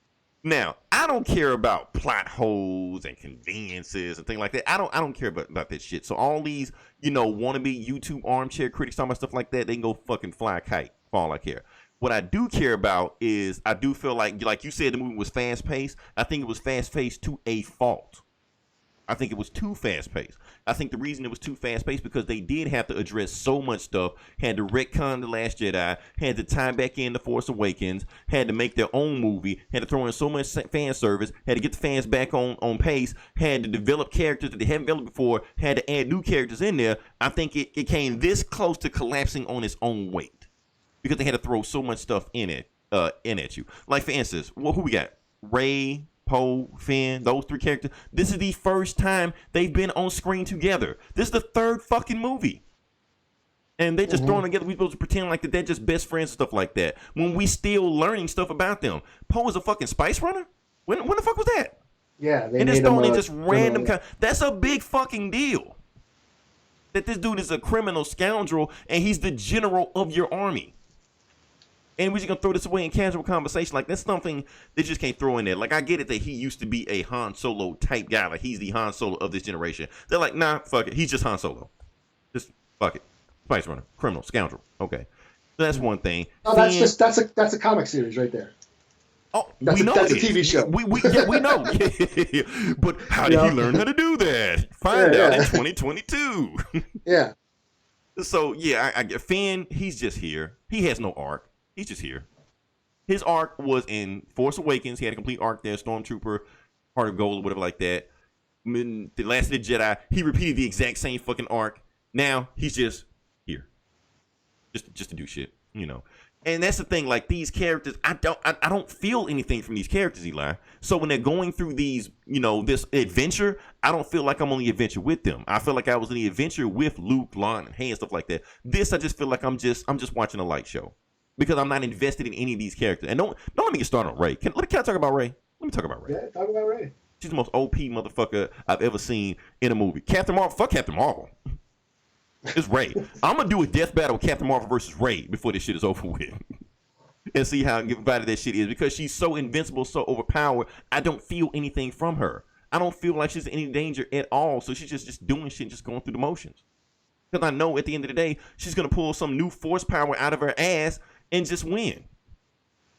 Now, I don't care about plot holes and conveniences and things like that. I don't care about that shit. So all these, wannabe YouTube armchair critics talking about stuff like that, they can go fucking fly a kite for all I care. What I do care about is, I do feel like you said, the movie was fast paced. I think it was fast paced to a fault. I think it was too fast paced. I think the reason it was too fast paced because they did have to address so much stuff. Had to retcon The Last Jedi. Had to tie back in The Force Awakens. Had to make their own movie. Had to throw in so much fan service. Had to get the fans back on pace. Had to develop characters that they haven't developed before. Had to add new characters in there. I think it came this close to collapsing on its own weight because they had to throw so much stuff in at you. Like, for instance, who we got? Rey, Poe, Finn, those three characters. This is the first time they've been on screen together. This is the third fucking movie. And they're just throwing together. We're supposed to pretend like that they're just best friends and stuff like that, when we still learning stuff about them. Poe is a fucking spice runner? When the fuck was that? Yeah. And it's throwing in just random that's a big fucking deal. That this dude is a criminal scoundrel and he's the general of your army. And we're just going to throw this away in casual conversation. Like, that's something they just can't throw in there. Like, I get it that he used to be a Han Solo type guy. Like, he's the Han Solo of this generation. They're like, nah, fuck it. He's just Han Solo. Just fuck it. Spice runner. Criminal. Scoundrel. Okay. So that's one thing. Oh, that's a comic series right there. Oh, that's a TV show. We know. But how did he learn how to do that? Find out in 2022. Yeah. So, yeah, I get Finn. He's just here. He has no arc. He's just here. His arc was in Force Awakens. He had a complete arc there. Stormtrooper, Heart of Gold, or whatever like that. In The Last of the Jedi, he repeated the exact same fucking arc. Now he's just here, just to do shit, And that's the thing. Like, these characters, I don't feel anything from these characters, Eli. So when they're going through these, this adventure, I don't feel like I'm on the adventure with them. I feel like I was in the adventure with Luke, Lon, and Hay and stuff like that. This, I just feel like I'm just watching a light show. Because I'm not invested in any of these characters. And don't let me get started on Rey. Can I talk about Rey? Let me talk about Rey. Yeah, talk about Rey. She's the most OP motherfucker I've ever seen in a movie. Captain Marvel, fuck Captain Marvel. It's Rey. I'm going to do a death battle with Captain Marvel versus Rey before this shit is over with. And see how divided that shit is. Because she's so invincible, so overpowered, I don't feel anything from her. I don't feel like she's in any danger at all. So she's just doing shit and just going through the motions. Because I know at the end of the day, she's going to pull some new force power out of her ass and just win.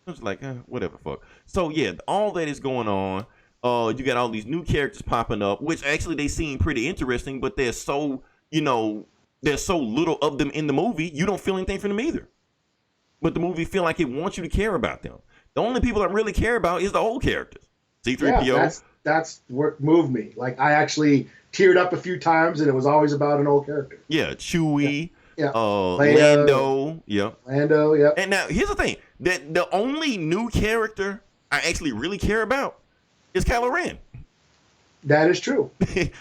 I was like, whatever, fuck. So, yeah, all that is going on. You got all these new characters popping up, which actually they seem pretty interesting, but there's so little of them in the movie, you don't feel anything from them either. But the movie feel like it wants you to care about them. The only people that really care about is the old characters. C-3PO. Yeah, that's what moved me. Like, I actually teared up a few times, and it was always about an old character. Yeah, Chewie. Yeah. Lando. Yeah. Lando, yeah. And now here's the thing. That the only new character I actually really care about is Kylo Ren. That is true.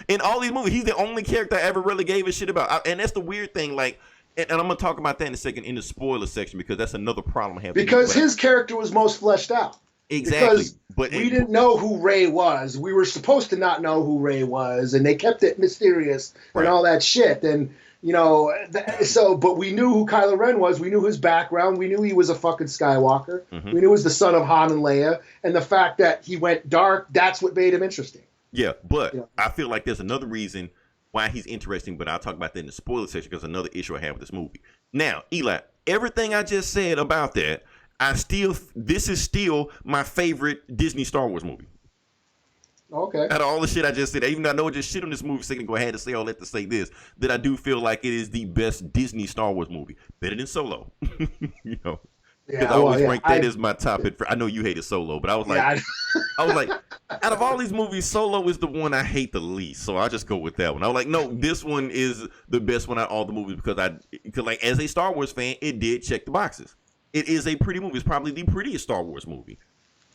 In all these movies, he's the only character I ever really gave a shit about. And that's the weird thing. Like, and I'm going to talk about that in a second in the spoiler section because that's another problem I have. Because his character was most fleshed out. Exactly. Because we didn't know who Rey was. We were supposed to not know who Rey was, and they kept it mysterious and all that shit. And but we knew who Kylo Ren was. We knew his background. We knew he was a fucking Skywalker. We knew he was the son of Han and Leia. And the fact that he went dark, that's what made him interesting. Yeah, but I feel like there's another reason why he's interesting, but I'll talk about that in the spoiler section because another issue I have with this movie. Now, Eli, everything I just said about that, this is still my favorite Disney Star Wars movie. Okay. Out of all the shit I just said, even though I know I just shit on this movie, so I can go ahead and say all that to say this, that I do feel like it is the best Disney Star Wars movie. Better than Solo. Because I always rank that as my top. I know you hated Solo, but I was like, out of all these movies, Solo is the one I hate the least. So I'll just go with that one. I was like, no, this one is the best one out of all the movies because like as a Star Wars fan, it did check the boxes. It is a pretty movie. It's probably the prettiest Star Wars movie.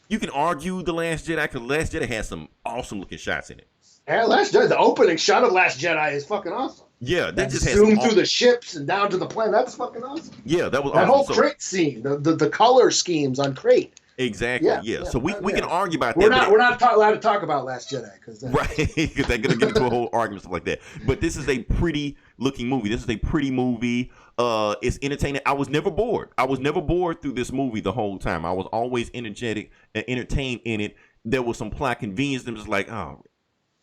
You can argue The Last Jedi because Last Jedi has some awesome looking shots in it. Yeah, Last Jedi, the opening shot of Last Jedi is fucking awesome. Yeah, that just has zoom through the ships and down to the planet. That's fucking awesome. Yeah, that was that awesome. whole crate scene, the color schemes on crate. Exactly. Yeah. So we can argue about we're that. We're not allowed to talk about Last Jedi because because they're gonna get into a whole argument stuff like that. But this is a pretty looking movie. This is a pretty movie. It's entertaining. I was never bored. I was never bored through this movie the whole time. I was always energetic and entertained in it. There was some plot convenience. Them just like, oh.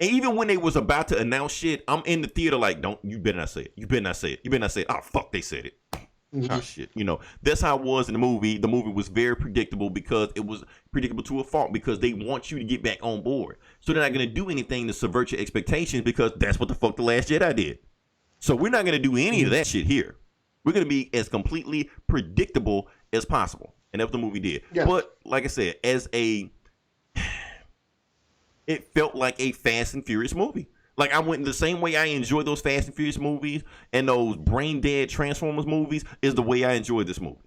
And even when they was about to announce shit, I'm in the theater like, you better not say it. You better not say it. You better not say it. Oh, fuck, they said it. Oh, shit. That's how it was in the movie. The movie was very predictable because it was predictable to a fault because they want you to get back on board. So they're not going to do anything to subvert your expectations because that's what the fuck The Last Jedi did. So we're not going to do any of that shit here. We're going to be as completely predictable as possible. And that's what the movie did. Yeah. But like I said, it felt like a Fast and Furious movie. Like I went the same way I enjoy those Fast and Furious movies and those brain dead Transformers movies is the way I enjoy this movie.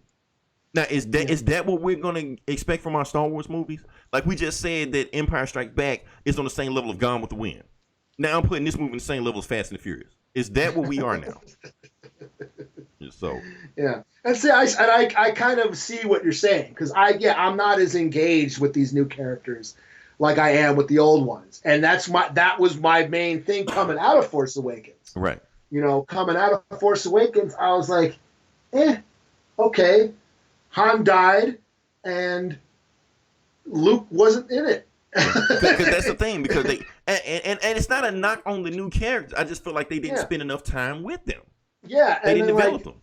Now, is that what we're going to expect from our Star Wars movies? Like we just said that Empire Strikes Back is on the same level of Gone with the Wind. Now I'm putting this movie in the same level as Fast and the Furious. Is that what we are now? So yeah, and see, I kind of see what you're saying because I'm not as engaged with these new characters like I am with the old ones, and that was my main thing coming out of Force Awakens. Right. Coming out of Force Awakens, I was like, okay, Han died, and Luke wasn't in it. Because that's the thing. Because they and it's not a knock on the new characters. I just feel like they didn't spend enough time with them. Yeah, they didn't develop them.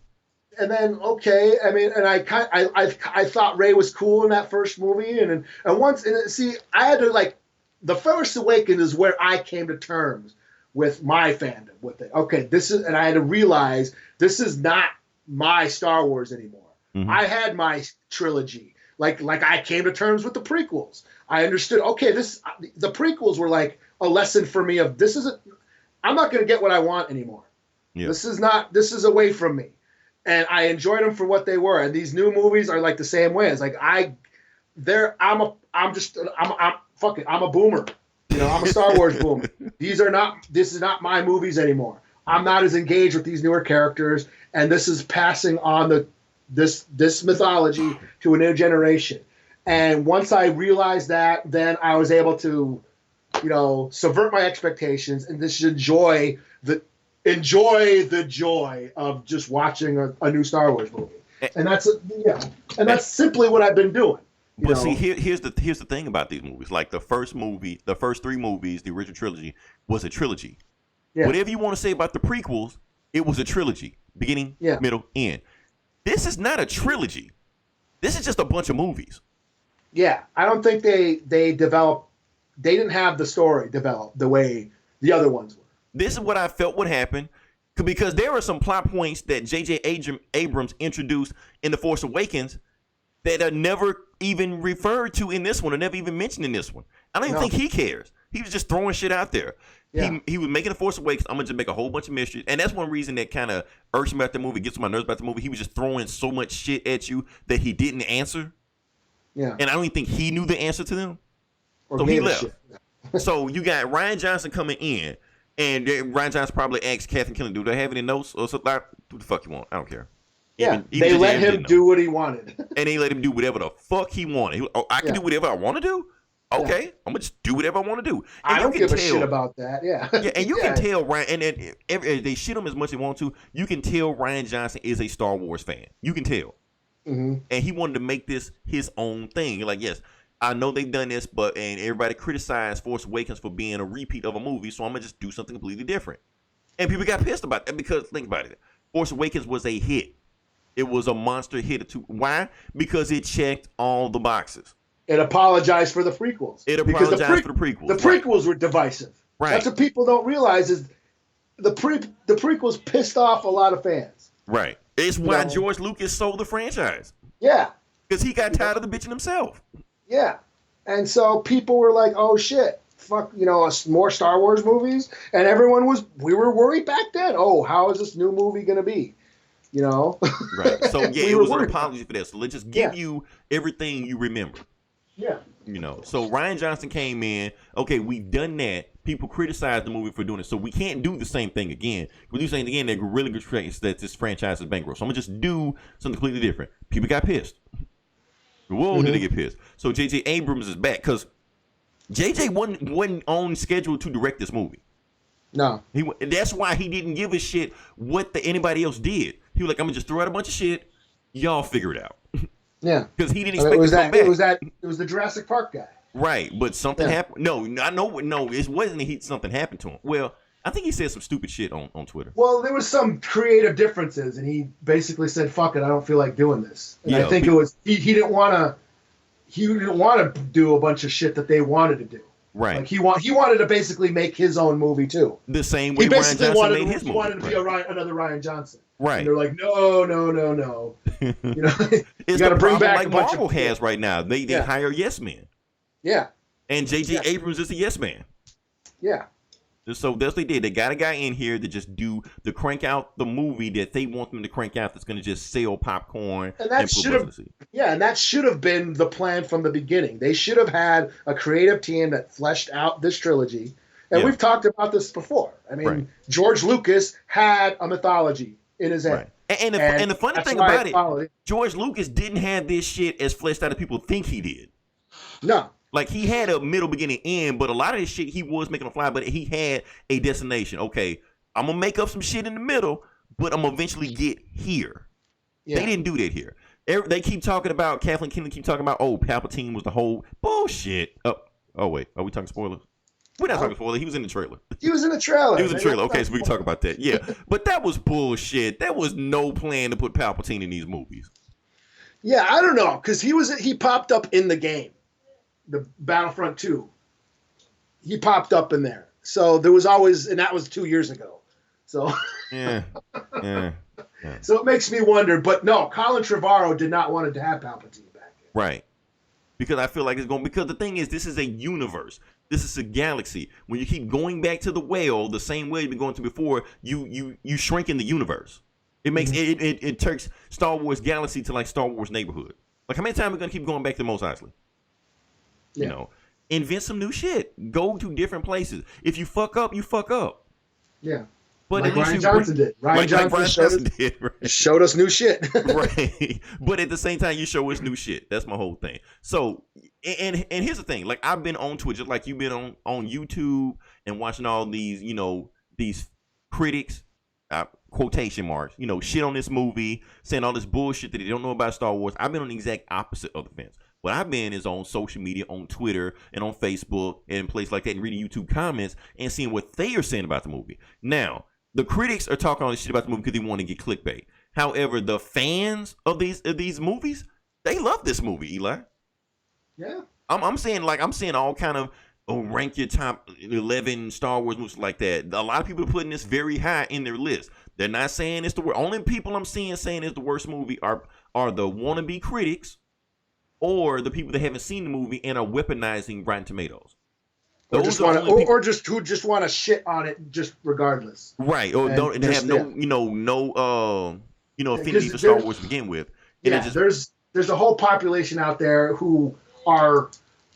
And then I mean, and I thought Rey was cool in that first movie, and once I had to the Force Awakens is where I came to terms with my fandom with it. Okay, and I had to realize this is not my Star Wars anymore. Mm-hmm. I had my trilogy. Like I came to terms with the prequels. I understood. Okay, the prequels were like a lesson for me of I'm not going to get what I want anymore. Yeah. This is away from me. And I enjoyed them for what they were. And these new movies are like the same way. It's like I'm a boomer. I'm a Star Wars boomer. This is not my movies anymore. I'm not as engaged with these newer characters, and this is passing on this mythology to a new generation. And once I realized that, then I was able to, subvert my expectations and just enjoy the joy of just watching a new Star Wars movie. And that's simply what I've been doing. But see, here's the thing about these movies. Like the first three movies, the original trilogy was a trilogy. Yeah. Whatever you want to say about the prequels, it was a trilogy, beginning, middle, end. This is not a trilogy. This is just a bunch of movies. Yeah, I don't think they didn't have the story developed the way the other ones were. This is what I felt would happen because there were some plot points that J.J. Abrams introduced in The Force Awakens that are never even referred to in this one or never even mentioned in this one. I don't even think he cares. He was just throwing shit out there. Yeah. He was making The Force Awakens. I'm going to just make a whole bunch of mysteries. And that's one reason that kind of irks me about the movie, gets on my nerves about the movie. He was just throwing so much shit at you that he didn't answer. Yeah. And I don't even think he knew the answer to them. So he left. So you got Rian Johnson coming in. And Rian Johnson probably asked Kathleen Kennedy, do they have any notes or something? Do the fuck you want. I don't care. Even they let him do what he wanted. And they let him do whatever the fuck he wanted. I can do whatever I want to do? Okay, I'm going to just do whatever I want to do. And I don't give a shit about that, Yeah, and you can tell Ryan, and they shit him as much as they want to, you can tell Rian Johnson is a Star Wars fan. You can tell. And he wanted to make this his own thing. Like, yes, I know they've done this, and everybody criticized Force Awakens for being a repeat of a movie, so I'm going to just do something completely different. And people got pissed about that because, think about it, Force Awakens was a hit. It was a monster hit. Why? Because it checked all the boxes. It apologized for the prequels. It apologized for the prequels. The prequels were divisive. Right. That's what people don't realize is the prequels pissed off a lot of fans. Right. It's why George Lucas sold the franchise. Yeah. Because he got tired of the bitching himself. Yeah. And so people were like, oh shit, fuck, more Star Wars movies. And we were worried back then. Oh, how is this new movie going to be? Right. So yeah, it was an apology for that. So let's just give you everything you remember. Yeah. So Rian Johnson came in. Okay, we've done that. People criticized the movie for doing it, so we can't do the same thing again. If we do the same thing again, they're really good that this franchise is bankrupt. So I'm gonna just do something completely different. People got pissed. Whoa, did they get pissed? So J.J. Abrams is back because J.J. wasn't on schedule to direct this movie. No. That's why he didn't give a shit what anybody else did. He was like, I'm going to just throw out a bunch of shit. Y'all figure it out. Yeah. Because he didn't expect to come back. It was the Jurassic Park guy. Right. But something happened. No, I know. No, it wasn't something happened to him. Well, I think he said some stupid shit on Twitter. Well, there was some creative differences, and he basically said, fuck it, I don't feel like doing this. And I think it was, he didn't want to do a bunch of shit that they wanted to do. Right. Like he wanted to basically make his own movie too. The same way Rian Johnson made his movie. He wanted to be another Rian Johnson. Right. And they're like, no. It's got to bring back like a bunch Marvel has right now. They hire yes men. Yeah. And J.J. Abrams is a yes man. Yeah. So that's what they did. They got a guy in here to crank out the movie that they want them to crank out that's going to just sell popcorn and publicity. And that should have been the plan from the beginning. They should have had a creative team that fleshed out this trilogy. And we've talked about this before. I mean, George Lucas had a mythology in his head. Right. And the funny thing about it, George Lucas didn't have this shit as fleshed out as people think he did. No. Like, he had a middle, beginning, end, but a lot of this shit he was making on the fly, but he had a destination. Okay, I'm going to make up some shit in the middle, but I'm going to eventually get here. Yeah. They didn't do that here. They keep talking about, Kathleen Kennedy keep talking about, Palpatine was the whole bullshit. Oh, wait, are we talking spoilers? We're not talking spoilers. He was in the trailer. He was in the trailer. Okay, so we can talk about that. Yeah, but that was bullshit. There was no plan to put Palpatine in these movies. Yeah, I don't know, because he popped up in the game. The Battlefront 2, he popped up in there. So there was always, and that was 2 years ago. So yeah. So it makes me wonder. But no, Colin Trevorrow did not want to have Palpatine back in. Right. Because I feel like because the thing is, this is a universe. This is a galaxy. When you keep going back to the well, the same way you've been going to before, you shrink in the universe. It makes it turns Star Wars Galaxy to like Star Wars Neighborhood. Like, how many times are we gonna keep going back to Mos Eisley? Yeah. Invent some new shit. Go to different places. If you fuck up, you fuck up. Yeah. But like Rian Johnson did. Rian Johnson showed us new shit. Right. But at the same time, you show us new shit. That's my whole thing. So, and here's the thing. Like, I've been on Twitch, just like you've been on YouTube and watching all these, these critics, quotation marks, shit on this movie, saying all this bullshit that they don't know about Star Wars. I've been on the exact opposite of the fence. What I've been is on social media, on Twitter, and on Facebook, and places like that, and reading YouTube comments and seeing what they are saying about the movie. Now, the critics are talking all this shit about the movie because they want to get clickbait. However, the fans of these movies, they love this movie, Eli. Yeah. I'm saying all kind of rank your top 11 Star Wars movies like that. A lot of people are putting this very high in their list. They're not saying it's the worst. Only people I'm seeing saying it's the worst movie are the wannabe critics, or the people that haven't seen the movie and are weaponizing Rotten Tomatoes. Or just who just want to shit on it just regardless. Right. Or don't have affinity for Star Wars to begin with. And there's a whole population out there who are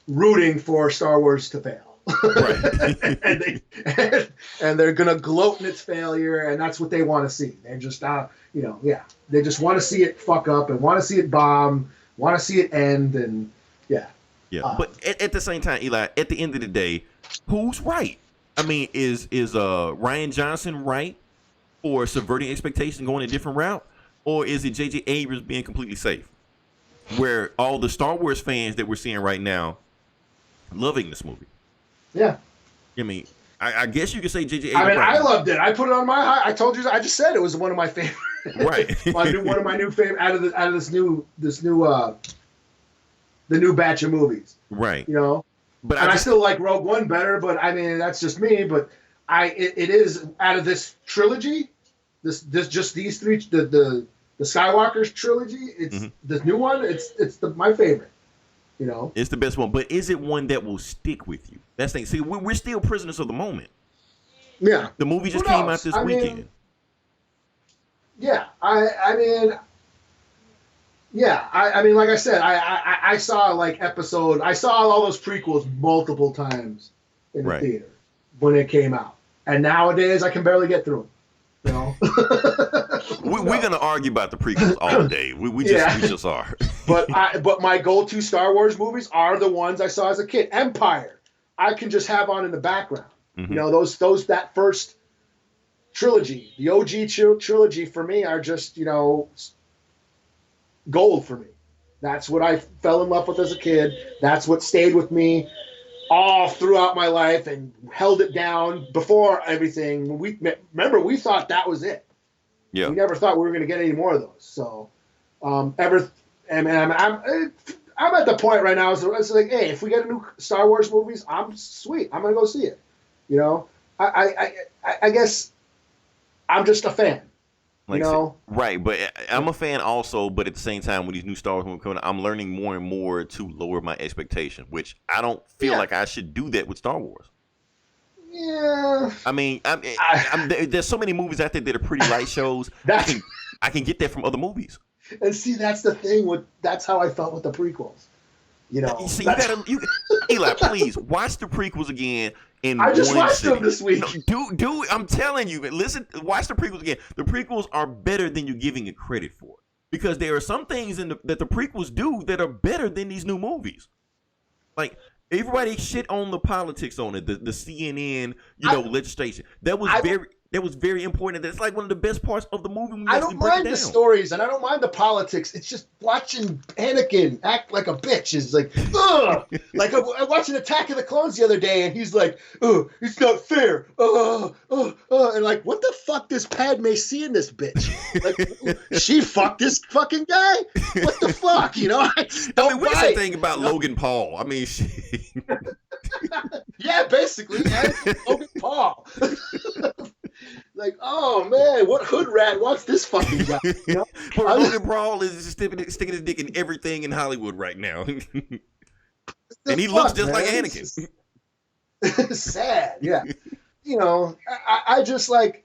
rooting for Star Wars to fail. Right. and they're gonna gloat in its failure, and that's what they want to see. They're just they just want to see it fuck up and want to see it bomb, want to see it end, and yeah. But at the same time, Eli, at the end of the day, who's right? I mean, is Rian Johnson right for subverting expectations, going a different route, or is it J.J. Abrams being completely safe? Where all the Star Wars fans that we're seeing right now loving this movie. Yeah. I mean, I guess you could say J.J. I Abrams. mean, I loved it. I put it on my high. I told you. I just said it was one of my favorite. Right. One of my new favorite out of this new the new batch of movies. Right. You know. But I still like Rogue One better. But I mean, that's just me. But it is out of this trilogy. These three the Skywalker's trilogy. It's this new one. It's my favorite. You know, it's the best one, but is it one that will stick with you? That's the thing. See, we're still prisoners of the moment. Yeah, the movie just came out this weekend. I mean, like I said, I saw I saw all those prequels multiple times in the theater when it came out, and nowadays I can barely get through them. You know, we're gonna argue about the prequels all day. We just are. but my go-to Star Wars movies are the ones I saw as a kid. Empire, I can just have on in the background. You know, that first trilogy, the OG trilogy for me are just gold for me. That's what I fell in love with as a kid. That's what stayed with me all throughout my life and held it down before everything. We thought that was it. Yeah. We never thought we were going to get any more of those. So, I'm at the point right now. It's like, hey, if we get a new Star Wars movies, I'm sweet. I'm going to go see it. You know, I guess I'm just a fan. Like, you know, right? But I'm a fan also. But at the same time, with these new Star Wars movies coming out, I'm learning more and more to lower my expectation, which I don't feel like I should do that with Star Wars. Yeah. I mean, there's so many movies out there that are pretty light shows. I can get that from other movies. And see, that's the thing. That's how I felt with the prequels. You know, you see, Eli, please watch the prequels again. I just watched them this week. No, I'm telling you, listen, watch the prequels again. The prequels are better than you're giving it credit for, because there are some things that the prequels do that are better than these new movies. Like, everybody shit on the politics on it, the CNN, legislation. That was very important. That's like one of the best parts of the movie. I don't mind the stories, and I don't mind the politics. It's just watching Anakin act like a bitch is like, ugh. Like I watched an Attack of the Clones the other day, and he's like, oh, it's not fair. And like, what the fuck does Padme see in this bitch? Like, she fucked this fucking guy? What the fuck? You know? I mean, we said thing about Logan Paul. I mean, yeah, basically, Logan Paul. Like, oh man, what hood rat wants this fucking guy? You know? Logan Paul is just sticking his dick in everything in Hollywood right now, and he looks just like Anakin. Sad, yeah. You know, I just like,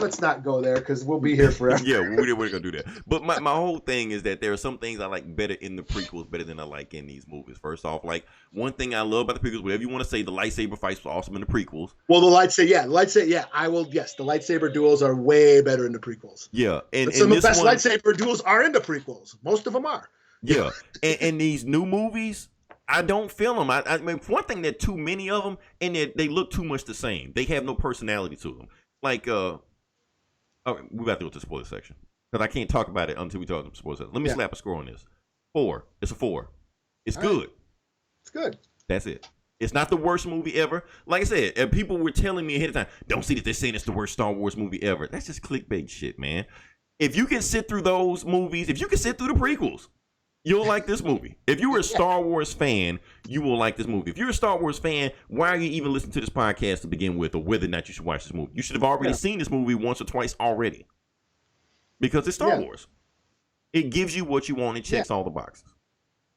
let's not go there because we'll be here forever. Yeah, we're gonna do that. But my whole thing is that there are some things I like better in the prequels, better than I like in these movies. First off, like, one thing I love about the prequels, whatever you want to say, the lightsaber fights were awesome in the prequels. Well, the lightsaber duels are way better in the prequels. Yeah, and some of the best lightsaber duels are in the prequels. Most of them are. Yeah, and these new movies, I don't feel them. I mean, for one thing, there are too many of them, and they look too much the same. They have no personality to them. Like, okay, we got to go to the spoiler section, because I can't talk about it until we talk about the spoiler section. Let me slap a score on this. 4. It's a 4. It's good. Right. It's good. That's it. It's not the worst movie ever. Like I said, and people were telling me ahead of time, don't see that they're saying it's the worst Star Wars movie ever. That's just clickbait shit, man. If you can sit through those movies, if you can sit through the prequels, you'll like this movie. If you were a Star Wars fan, you will like this movie. If you're a Star Wars fan, why are you even listening to this podcast to begin with, or whether or not you should watch this movie? You should have already seen this movie once or twice already, because it's Star Wars. It gives you what you want. It checks all the boxes.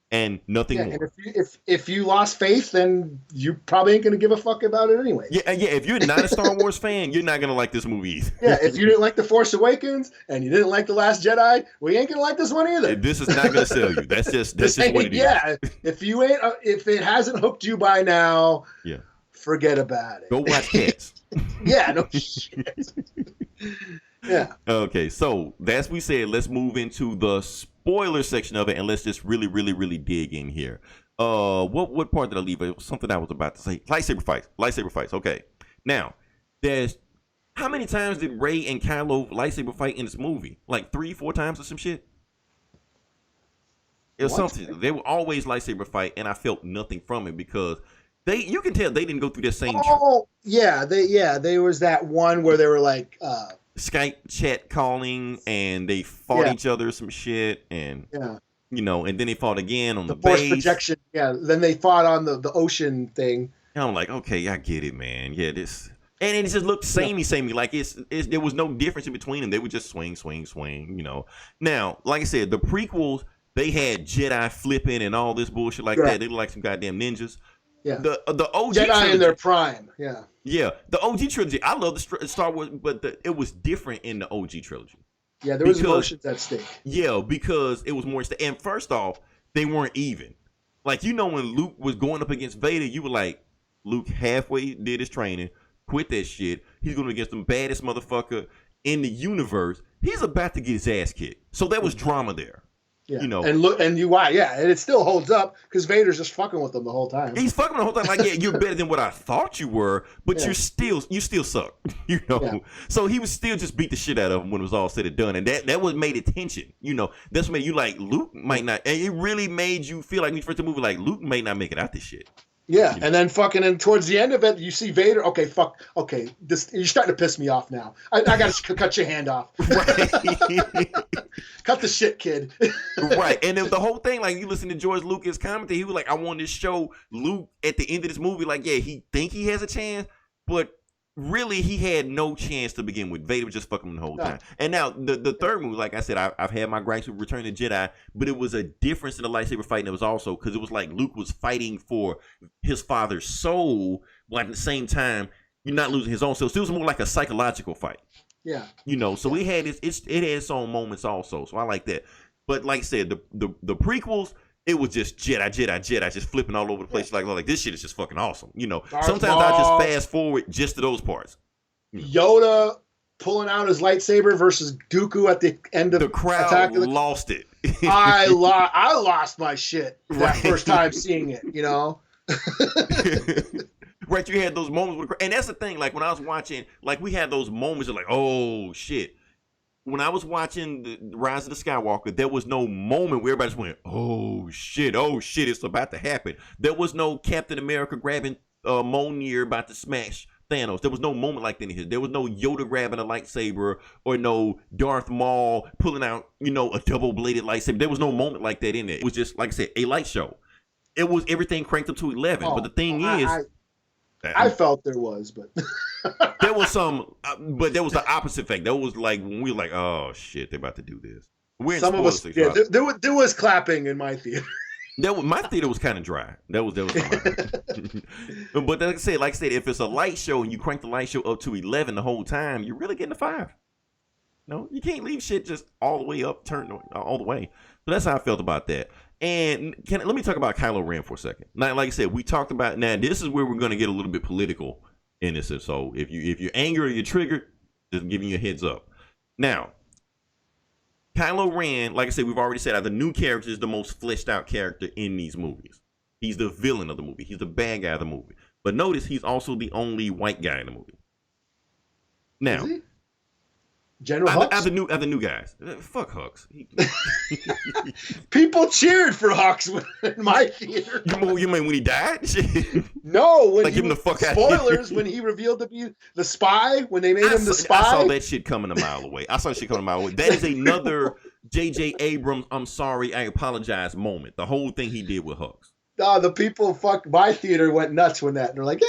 and nothing Yeah, more. and if you lost faith, then you probably ain't gonna give a fuck about it anyway. Yeah. If you're not a Star Wars fan, you're not gonna like this movie either. Yeah, if you didn't like The Force Awakens and you didn't like The Last Jedi, we ain't gonna like this one either. This is not gonna sell you. That's just what it is. Yeah, if it hasn't hooked you by now, yeah, forget about it. Go watch Cats. Yeah, no shit. Yeah. Okay, so as we said, let's move into the spoiler section of it, and let's just really, really, really dig in here. What part did I leave? It was something I was about to say. Lightsaber fights. Okay, now there's how many times did Rey and Kylo lightsaber fight in this movie? Like 3-4 times or some shit. It was something. They were always lightsaber fight, and I felt nothing from it because you can tell they didn't go through that same. There was that one where they were like. Skype chat calling and they fought each other some shit and and then they fought again on the force base. Projection. Yeah, then they fought on the ocean thing. And I'm like, okay, I get it, man. Yeah, this and it just looked samey. Like there was no difference in between them. They would just swing. Now, like I said, the prequels they had Jedi flipping and all this bullshit like that. They look like some goddamn ninjas. Yeah, the OG Jedi trilogy, in their prime. Yeah, the OG trilogy. I love the Star Wars, but it was different in the OG trilogy. Yeah, there was emotions at stake. Yeah, because it was more. And first off, they weren't even. Like when Luke was going up against Vader, you were like, Luke halfway did his training, quit that shit. He's going against the baddest motherfucker in the universe. He's about to get his ass kicked. So there was drama there. Yeah. And it still holds up because Vader's just fucking with them the whole time. He's fucking the whole time. Like, yeah, you're better than what I thought you were, but you still suck. So he was still just beat the shit out of him when it was all said and done, and that was made it tension. That's what made you like Luke might not, and it really made you feel like when you first the movie, like Luke may not make it out this shit. Yeah, and then and towards the end of it, you see Vader. Okay, you're starting to piss me off now. I got to cut your hand off. Right. Cut the shit, kid. Right, and the whole thing, like you listen to George Lucas comment, he was like, I want to show Luke at the end of this movie, like, yeah, he think he has a chance, but really he had no chance to begin with. Vader was just fucking him the whole time. And now the third movie, like I said, I've had my gripes with Return of the Jedi, but it was a difference in the lightsaber fight, and it was also because it was like Luke was fighting for his father's soul, but at the same time, you're not losing his own soul. So it was more like a psychological fight. Yeah. So it had its own moments also. So I like that. But like I said, the prequels, it was just Jedi, just flipping all over the place. Like this shit is just fucking awesome. Sometimes I just fast forward just to those parts. Yoda pulling out his lightsaber versus Dooku at the end of the crowd lost it. I lost my shit that first time seeing it. Right, you had those moments, and that's the thing. Like when I was watching, like we had those moments of like, oh shit. When I was watching the Rise of the Skywalker, there was no moment where everybody just went, oh shit, it's about to happen. There was no Captain America grabbing Mjolnir about to smash Thanos. There was no moment like that in here. There was no Yoda grabbing a lightsaber or no Darth Maul pulling out, a double-bladed lightsaber. There was no moment like that in there. It was just, like I said, a light show. It was everything cranked up to 11. But the thing is... I felt there was, but there was some, but there was the opposite effect. That was like when we were like, "Oh shit, they're about to do this." Some of us, there was clapping in my theater. My theater was kind of dry. That was But like I said, if it's a light show and you crank the light show up to 11 the whole time, you're really getting a 5. No, you can't leave shit just all the way up, turned all the way. So that's how I felt about that. And let me talk about Kylo Ren for a second. Now, like I said, we talked about. Now, this is where we're going to get a little bit political in this. So, if you're angry or you're triggered, just giving you a heads up. Now, Kylo Ren, like I said, we've already said, the new character is the most fleshed out character in these movies. He's the villain of the movie. He's the bad guy of the movie. But notice he's also the only white guy in the movie. Now. Is he? General Hux? As the new guys. Fuck Hux. People cheered for Hux in my theater. You mean when he died? No, when like him the fuck spoilers when he revealed to be the spy, when they made him the spy. I saw that shit coming a mile away. That is another J.J. Abrams, I'm sorry, I apologize moment. The whole thing he did with Hux. The people my theater went nuts when that. And they're like,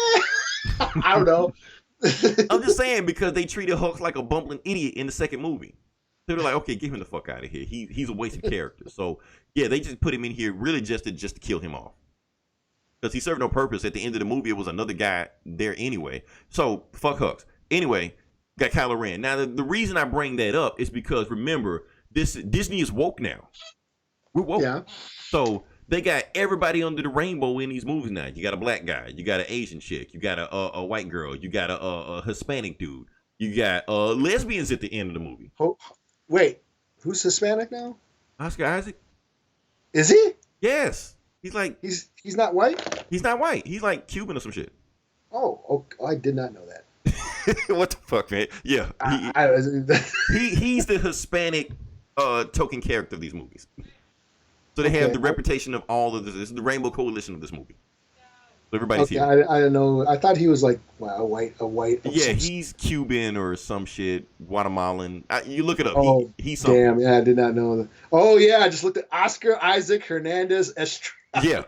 I don't know. I'm just saying because they treated Hux like a bumbling idiot in the second movie. They were like, okay, get him the fuck out of here. He's a wasted character. So yeah, they just put him in here really just to kill him off. Because he served no purpose. At the end of the movie, it was another guy there anyway. So fuck Hux. Anyway, got Kylo Ren. Now the reason I bring that up is because remember, Disney is woke now. We're woke. Yeah. So they got everybody under the rainbow in these movies now. You got a black guy, you got an Asian chick, you got a white girl, you got a Hispanic dude, you got lesbians at the end of the movie. Oh, wait, who's Hispanic now? Oscar Isaac. Is he? Yes. He's like he's not white. He's not white. He's like Cuban or some shit. Oh, I did not know that. What the fuck, man? Yeah, he's the Hispanic token character of these movies. So they have the reputation of all of this. This is the Rainbow Coalition of this movie. So everybody's here. I don't know. I thought he was like a white. Yeah, he's Cuban or some shit, Guatemalan. You look it up. Oh, he's something. Damn, yeah, I did not know that. Oh yeah, I just looked at Oscar Isaac Hernandez Estrada. Yeah.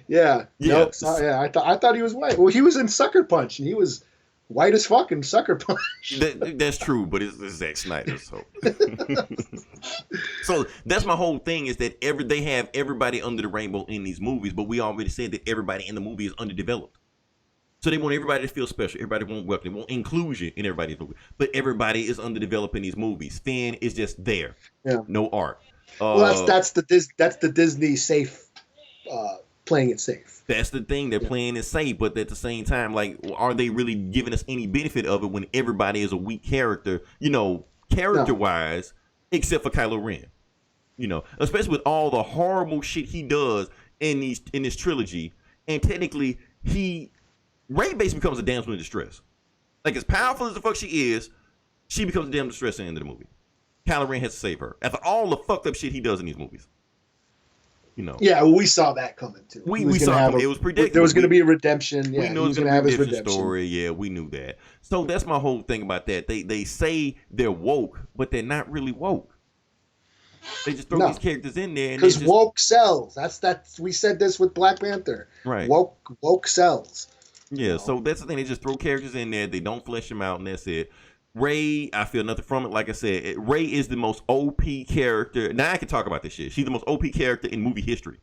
Yeah. Nope. Yeah. I thought he was white. Well, he was in Sucker Punch, and he was white as fuck in Sucker Punch. That's true, but it's Zack Snyder. So, so that's my whole thing is that they have everybody under the rainbow in these movies, but we already said that everybody in the movie is underdeveloped. So they want everybody to feel special. Everybody want welcome. They want inclusion in everybody's movie, but everybody is underdeveloped in these movies. Finn is just there. Yeah. No art. Well, that's the Disney safe, playing it safe. That's the thing. They're playing it safe, but at the same time, like, are they really giving us any benefit of it when everybody is a weak character, character-wise, except for Kylo Ren? Especially with all the horrible shit he does in this trilogy, and technically, Rey basically becomes a damsel in distress. Like, as powerful as the fuck she is, she becomes a damsel in distress at the end of the movie. Kylo Ren has to save her after all the fucked up shit he does in these movies. Yeah, we saw that coming too. We saw it. It was predictable. There was going to be a redemption. Yeah, we knew it was going to have his redemption story. Yeah, we knew that. So that's my whole thing about that. They say they're woke, but they're not really woke. They just throw these characters in there because woke sells. That's we said this with Black Panther. Right. Woke sells. Yeah. So that's the thing. They just throw characters in there. They don't flesh them out, and that's it. Rey, I feel nothing from it. Like I said, Rey is the most OP character. Now I can talk about this shit. She's the most OP character in movie history.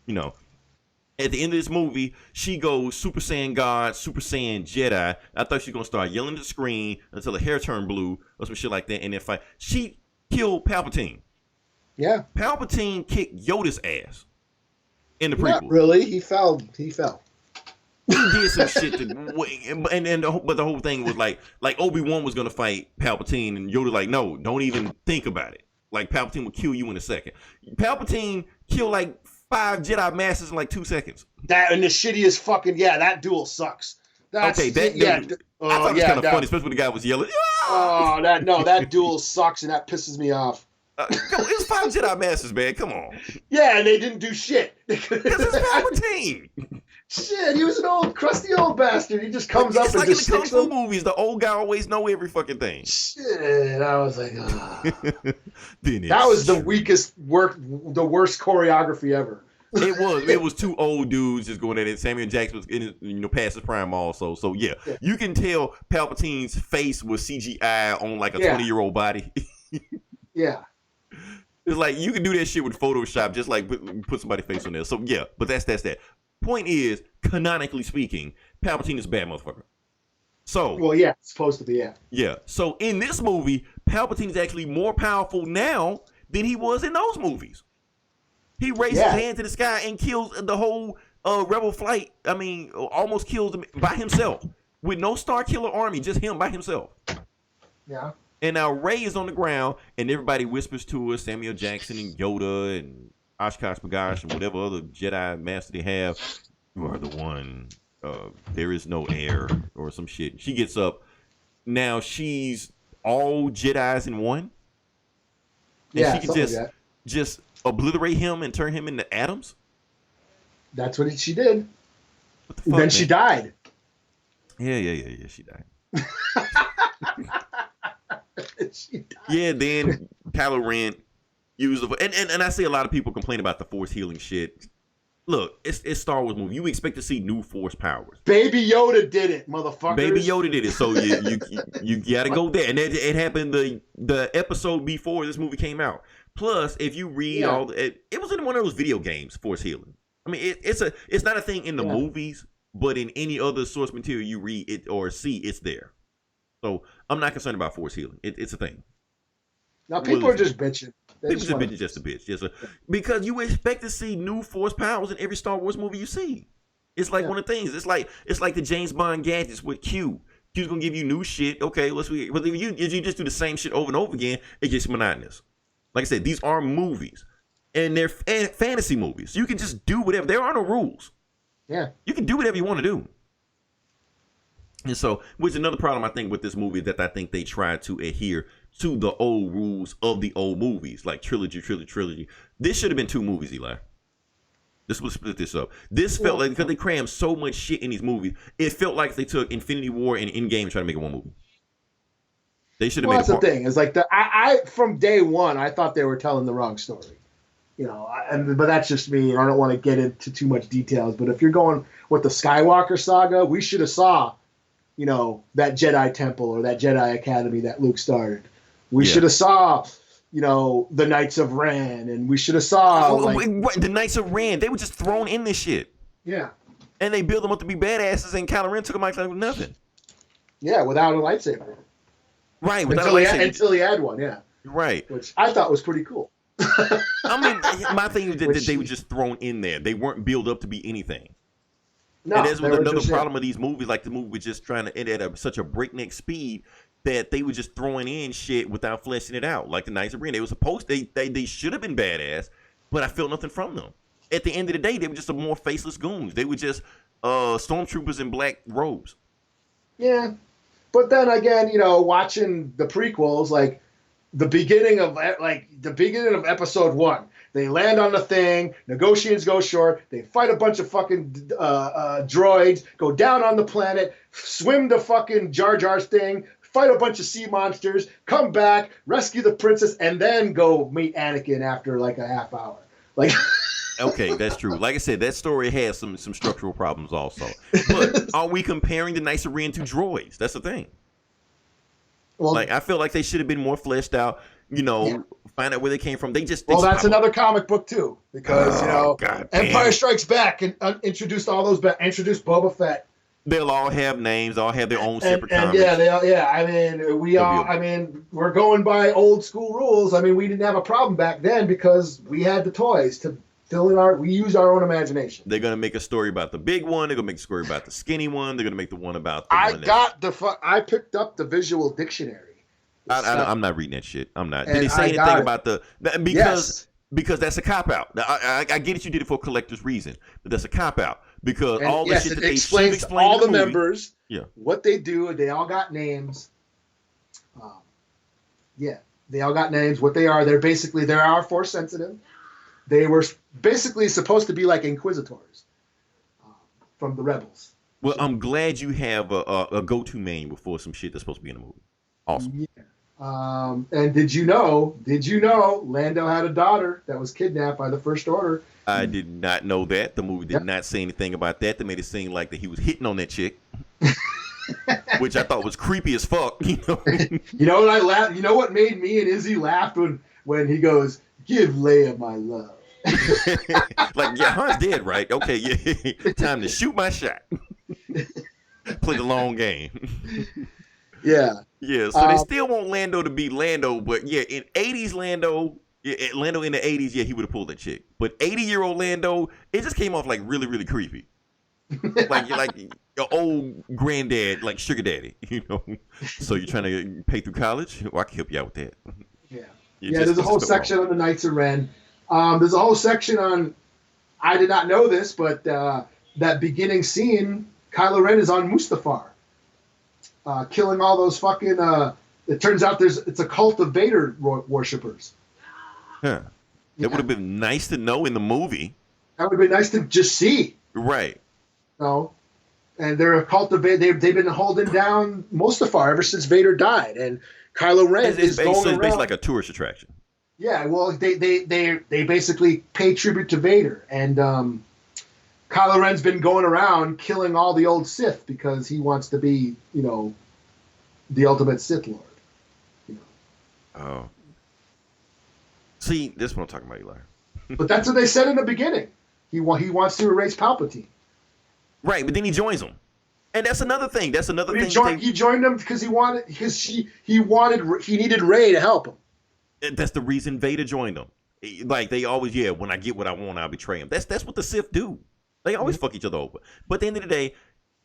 At the end of this movie, she goes Super Saiyan God, Super Saiyan Jedi. I thought she was going to start yelling at the screen until her hair turned blue or some shit like that and then fight. She killed Palpatine. Yeah. Palpatine kicked Yoda's ass in the prequel. Not really. He fell. He did some shit but the whole thing was like Obi-Wan was gonna fight Palpatine and Yoda like, no, don't even think about it. Like, Palpatine will kill you in a second. Palpatine killed like 5 Jedi Masters in like 2 seconds. That and the shittiest fucking that duel sucks. I thought it was kind of funny, especially when the guy was yelling. Oh, that duel sucks and that pisses me off. It's 5 Jedi Masters, man. Come on. Yeah, and they didn't do shit. Because it's Palpatine. Shit, he was an old, crusty old bastard. He just comes up and like just sticks them. In the Kung Fu movies, the old guy always know every fucking thing. Shit, I was like, that was the worst choreography ever. It was 2 old dudes just going at it. Samuel Jackson was in his, past his prime also. So yeah, you can tell Palpatine's face was CGI on like a 20-year-old body. Yeah. It's like you can do that shit with Photoshop, just like put somebody's face on there. So yeah, but that's that. Point is, canonically speaking, Palpatine is a bad motherfucker. So it's supposed to be, Yeah. So in this movie, Palpatine is actually more powerful now than he was in those movies. He raises his hand to the sky and kills the whole rebel flight. I mean, almost kills them by himself with no Star Killer army, just him by himself. Yeah. And now Rey is on the ground, and everybody whispers to us, Samuel Jackson and Yoda and Oshkosh B'gosh and whatever other Jedi master they have. You are the one. There is no air or some shit. She gets up. Now she's all Jedis in one. And she can just obliterate him and turn him into atoms. That's what she did. What the fuck, then man? She died. Yeah. She died. She died. Yeah, then Kylo Ren used the and I see a lot of people complain about the Force healing shit. look, it's Star Wars movie. You expect to see new Force powers. Baby Yoda did it, motherfuckers. Baby Yoda did it, so you got to go there. And it happened the episode before this movie came out. Plus, if you read it was in one of those video games, Force healing. I mean, it's not a thing in the movies, but in any other source material you read it or see, it's there. So I'm not concerned about Force healing. It's a thing. Now people are just bitching. People just bitching just a bitch. Because you expect to see new Force powers in every Star Wars movie you see. It's like one of the things. It's like the James Bond gadgets with Q. Q's gonna give you new shit. Okay, but if you just do the same shit over and over again, it gets monotonous. Like I said, these are movies, and they're fantasy movies. You can just do whatever. There are no rules. Yeah, you can do whatever you want to do. And so, which is another problem I think with this movie, that I think they tried to adhere to the old rules of the old movies, like trilogy. This should have been 2 movies, Eli. This would split this up. This felt like, because they crammed so much shit in these movies, it felt like they took Infinity War and Endgame and tried to make it one movie. They should have made. That's the thing. It's like I from day one I thought they were telling the wrong story. You know, but that's just me, and I don't want to get into too much details. But if you're going with the Skywalker saga, we should have saw, you know, that Jedi Temple or that Jedi Academy that Luke started. We should have saw, you know, the Knights of Ren, and we should have saw the Knights of Ren. They were just thrown in this shit. Yeah. And they built them up to be badasses, and Kylo Ren took them like nothing. Yeah, without a lightsaber. Right, until he had one, yeah. Right. Which I thought was pretty cool. I mean, my thing is that they were just thrown in there. They weren't built up to be anything. No, and that's another problem of these movies. Like, the movie was just trying to end at such a breakneck speed that they were just throwing in shit without fleshing it out. Like the Knights of Ren, they were supposed they should have been badass, but I felt nothing from them. At the end of the day, they were just a more faceless goons. They were just stormtroopers in black robes. Yeah, but then again, you know, watching the prequels, like the beginning of episode 1. They land on the thing, negotiations go short, they fight a bunch of fucking droids, go down on the planet, swim the fucking Jar Jar's thing, fight a bunch of sea monsters, come back, rescue the princess, and then go meet Anakin after like a half hour. Like, okay, that's true. Like I said, that story has some structural problems also. But are we comparing the Knights of Ren to droids? That's the thing. Well, like, I feel like they should have been more fleshed out. You know, find out where they came from. That's another comic book too, because Empire Strikes Back and introduced all those. Introduced Boba Fett. They'll all have names. All have their own separate comics. I mean, we're going by old school rules. I mean, we didn't have a problem back then because we had the toys to fill in we used our own imagination. They're gonna make a story about the big one. They're gonna make a story about the skinny one. They're gonna make the one about. I picked up the visual dictionary. I'm not reading that shit. I'm not. Did they say anything about because that's a cop out. I get it. You did it for a collector's reason, but that's a cop out because all the shit that they explains all the members. Yeah, what they do. They all got names. They all got names. What they are. They are force sensitive. They were basically supposed to be like inquisitors from the rebels. Well, I'm glad you have a go-to manual for some shit that's supposed to be in the movie. Awesome. Yeah. And did you know Lando had a daughter that was kidnapped by the First Order? I did not know that. The movie did not say anything about that. They made it seem like that he was hitting on that chick, which I thought was creepy as fuck. You know, you know what I laughed? You know what made me and Izzy laugh when he goes, "Give Leia my love." Like, yeah, Han's dead, right? Okay, yeah, time to shoot my shot. Play the long game. Yeah. Yeah, so they still want Lando to be Lando, but yeah, in 80s Lando in the 80s, yeah, he would have pulled that chick. But 80-year-old Lando, it just came off like really, really creepy. like your old granddad, like sugar daddy, you know. So you're trying to pay through college? Well, I can help you out with that. Yeah. There's a whole section on the Knights of Ren. There's a whole section on, I did not know this, but that beginning scene, Kylo Ren is on Mustafar. Killing all those fucking. It turns out it's a cult of Vader worshippers. Huh. It would have been nice to know in the movie. That would have been nice to just see. Right. No. And they're a cult of Vader. They've been holding down Mustafar ever since Vader died, and Kylo Ren is going around. It's basically like a tourist attraction. Yeah. Well, they basically pay tribute to Vader, and Kylo Ren's been going around killing all the old Sith because he wants to be, the ultimate Sith Lord. Oh. See, this is what I'm talking about, Eli. But that's what they said in the beginning. He wants to erase Palpatine. Right, but then he joins them. And that's another thing. He joined them because he needed Rey to help him. That's the reason Vader joined them. Like, they always, when I get what I want, I'll betray him. That's what the Sith do. They always fuck each other over. But at the end of the day,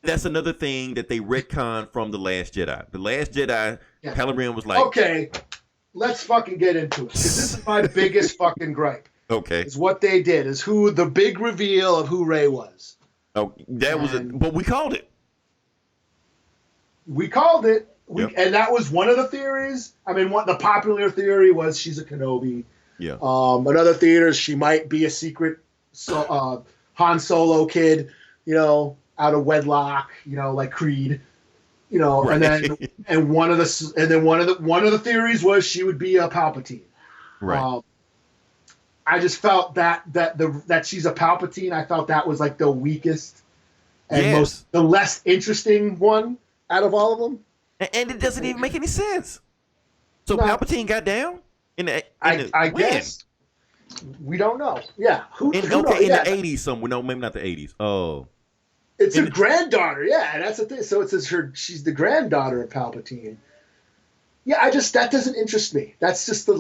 that's another thing that they retconned from The Last Jedi. The Last Jedi, Kylo Ren was like... Okay, let's fucking get into it. Because this is my biggest fucking gripe. Okay. Is what they did. Is the big reveal of who Rey was. Oh, but we called it. We called it. And that was one of the theories. I mean, the popular theory was she's a Kenobi. Yeah. Another theory is she might be a secret Han Solo kid, out of wedlock, like Creed, right. and one of the theories was she would be a Palpatine. Right. I just felt that she's a Palpatine. I felt that was like the weakest and the less interesting one out of all of them. And it doesn't even make any sense. So Palpatine got down I guess. We don't know. Yeah. In the 80s somewhere. No, maybe not the 80s. Oh. It's her granddaughter. Yeah, that's the thing. So it says she's the granddaughter of Palpatine. Yeah, that doesn't interest me. That's just the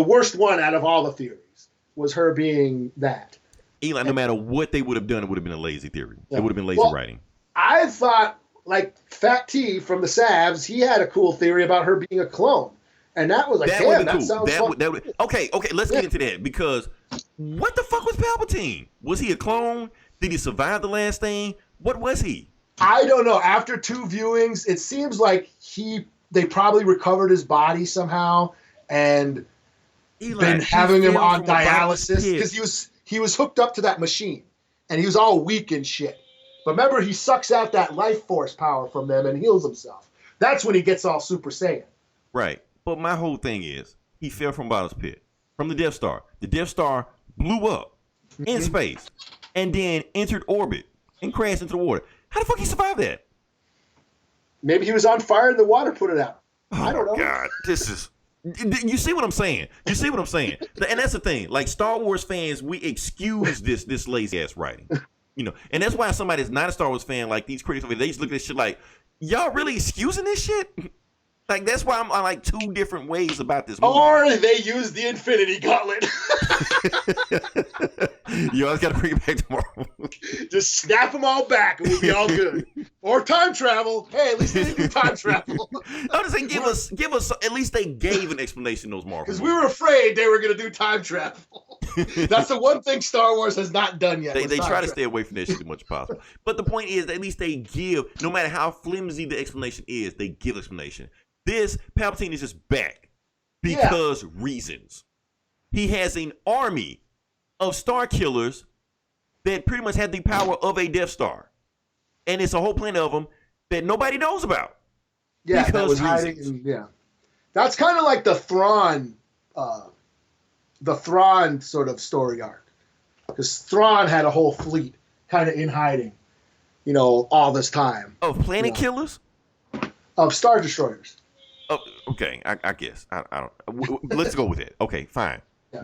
worst one out of all the theories was her being that. Eli, no matter what they would have done, it would have been a lazy theory. Yeah. It would have been lazy writing. I thought, like Fat T from the Savs, he had a cool theory about her being a clone. And that was like, that sounds fun. Okay, let's get into that. Because what the fuck was Palpatine? Was he a clone? Did he survive the last thing? What was he? I don't know. After 2 viewings, it seems like they probably recovered his body somehow and been having him on dialysis because he was hooked up to that machine and he was all weak and shit. But remember, he sucks out that life force power from them and heals himself. That's when he gets all Super Saiyan. Right. But my whole thing is, he fell from bottom's pit, from the Death Star. The Death Star blew up in space and then entered orbit and crashed into the water. How the fuck he survived that? Maybe he was on fire and the water put it out. I don't know. God, this is... You see what I'm saying? And that's the thing. Like, Star Wars fans, we excuse this lazy-ass writing. And that's why somebody that's not a Star Wars fan, like these critics, they just look at this shit like, y'all really excusing this shit? Like, that's why I'm on like 2 different ways about this movie. Or they use the Infinity Gauntlet. You always got to bring it back tomorrow. Just snap them all back and we'll be all good. Or time travel. Hey, at least they didn't do time travel. I'm just saying, give us. At least they gave an explanation. Those Marvel. Because we were afraid they were going to do time travel. That's the one thing Star Wars has not done yet. They try to stay away from that shit as much as possible. But the point is, at least they give. No matter how flimsy the explanation is, they give explanation. This Palpatine is just back because reasons. He has an army of Star Killers that pretty much had the power of a Death Star, and it's a whole planet of them that nobody knows about. Yeah, that was hiding. That's kind of like the Thrawn sort of story arc, because Thrawn had a whole fleet kind of in hiding, all this time of planet killers, of Star Destroyers. Oh, okay. I guess I don't. Let's go with it. Okay, fine. Yeah.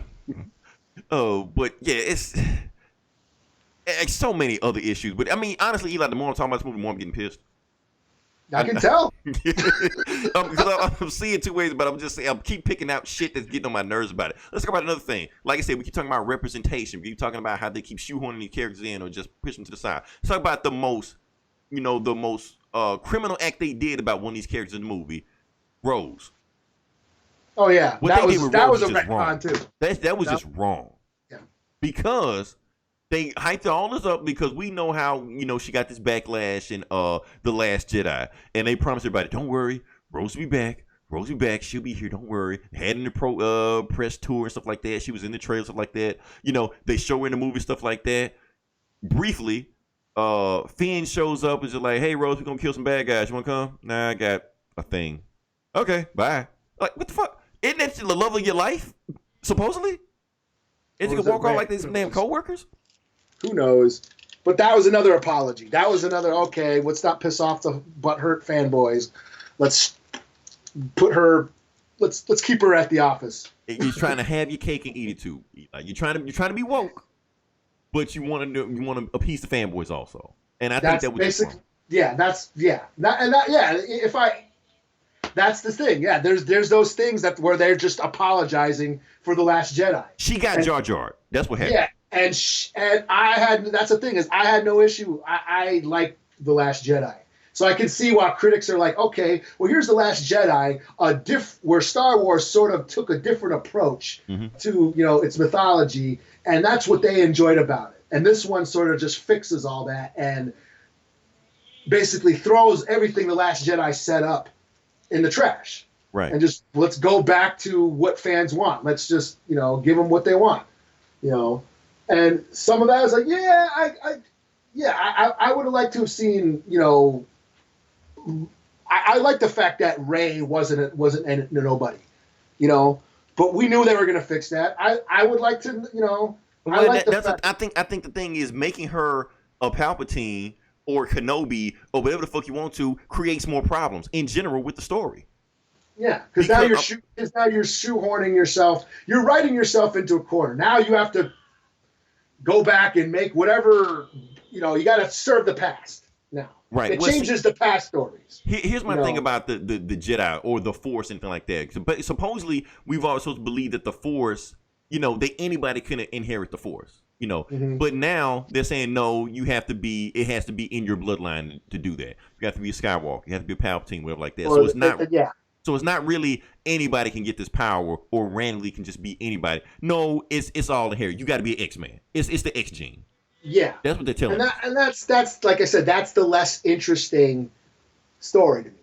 Oh, but yeah, it's so many other issues. But I mean, honestly, Eli, the more I'm talking about this movie, the more I'm getting pissed. I can tell. Because I'm seeing 2 ways, but I'm just saying, I keep picking out shit that's getting on my nerves about it. Let's talk about another thing. Like I said, we keep talking about representation. We keep talking about how they keep shoehorning these characters in or just push them to the side. Let's talk about the most criminal act they did about one of these characters in the movie. Rose. Oh yeah, that was a retcon too. That was just wrong. Yeah, because they hyped all this up because we know how she got this backlash in The Last Jedi, and they promised everybody, don't worry, Rose will be back. Rose will be back. She'll be here. Don't worry. Had in the press tour and stuff like that. She was in the trailer, stuff like that. They show her in the movie, stuff like that. Briefly, Finn shows up and just like, hey Rose, we're gonna kill some bad guys. You wanna come? Nah, I got a thing. Okay, bye. Like, what the fuck? Isn't that the love of your life, supposedly? And you can walk on like these damn coworkers? Who knows? But that was another apology. That was another, okay, let's not piss off the butthurt fanboys. Let's keep her at the office. You're trying to have your cake and eat it too. Like you're trying to be woke, but you want to appease the fanboys also. And I think that was basically, that's the thing. Yeah, there's those things where they're just apologizing for The Last Jedi. She got Jar Jar. That's what happened. Yeah, that's the thing is I had no issue. I like The Last Jedi. So I can see why critics are like, okay, well, here's The Last Jedi, where Star Wars sort of took a different approach to, its mythology, and that's what they enjoyed about it. And this one sort of just fixes all that and basically throws everything The Last Jedi set up in the trash. Right. And just let's go back to what fans want. Let's just, give them what they want, And some of that is like, I would have liked to have seen, I like the fact that Rey wasn't nobody, but we knew they were going to fix that. I would like to, I think the thing is making her a Palpatine or Kenobi or whatever the fuck you want to creates more problems in general with the story. Yeah, because now you're shoehorning yourself. You're writing yourself into a corner. Now you have to go back and make whatever, you got to serve the past now. Right. It changes the past stories. Here's my thing about the Jedi or the Force, anything like that. But supposedly we've also believed that the Force, anybody can inherit the Force, But now they're saying no, it has to be in your bloodline to do that. You have to be a Skywalker, you have to be a Palpatine, whatever like that. So it's not. Yeah. So it's not really anybody can get this power or randomly can just be anybody. No, it's all in here. You got to be an X-Man. It's the X gene. Yeah, that's what they're telling me. And that's like I said, that's the less interesting story to me.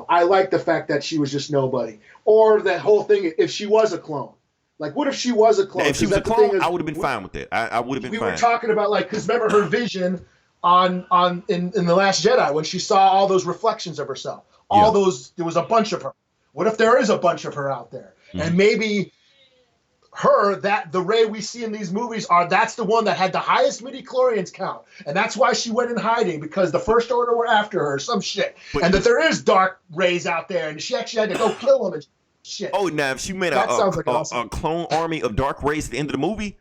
I like the fact that she was just nobody, or that whole thing. If she was a clone, like what if she was a clone? Yeah, if she was a clone, I would have been fine with that. I would have been fine. We were talking about because remember her vision in The Last Jedi when she saw all those reflections of herself. There was a bunch of her. What if there is a bunch of her out there? Mm-hmm. And maybe the Rey we see in these movies that's the one that had the highest midichlorians count. And that's why she went in hiding, because the First Order were after her, some shit. And that there is dark Reys out there, and she actually had to go kill them and shit. Oh, now if she made a clone army of dark Reys at the end of the movie,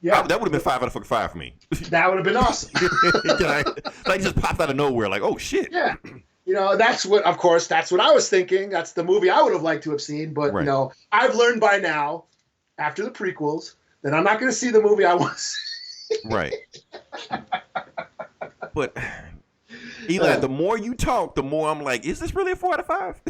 yeah, that would have been 5 out of 5 for me. That would have been awesome. Like just popped out of nowhere, like, oh shit. Yeah. That's what I was thinking. That's the movie I would have liked to have seen. But, right. I've learned by now, after the prequels, that I'm not going to see the movie I want to see. Right. But, Eli, the more you talk, the more I'm like, is this really a 4 out of 5?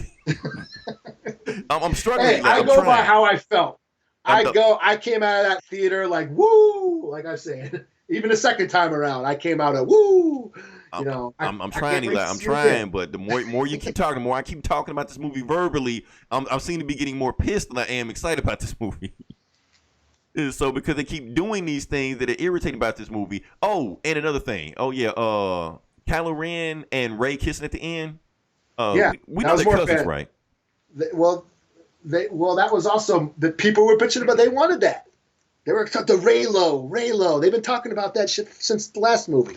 I'm struggling. Hey, I go by how I felt. I came out of that theater like, woo, like I said. Even the second time around, I came out of woo. I'm trying, Eli. I'm trying, but the more you keep talking, the more I keep talking about this movie verbally, I seem to be getting more pissed than I am excited about this movie. So because they keep doing these things that are irritating about this movie. Oh, and another thing. Oh yeah, Kylo Ren and Rey kissing at the end. Yeah, we know they're cousins, right? That was also the people were bitching about. They wanted that. They were the Reylo. They've been talking about that shit since the last movie.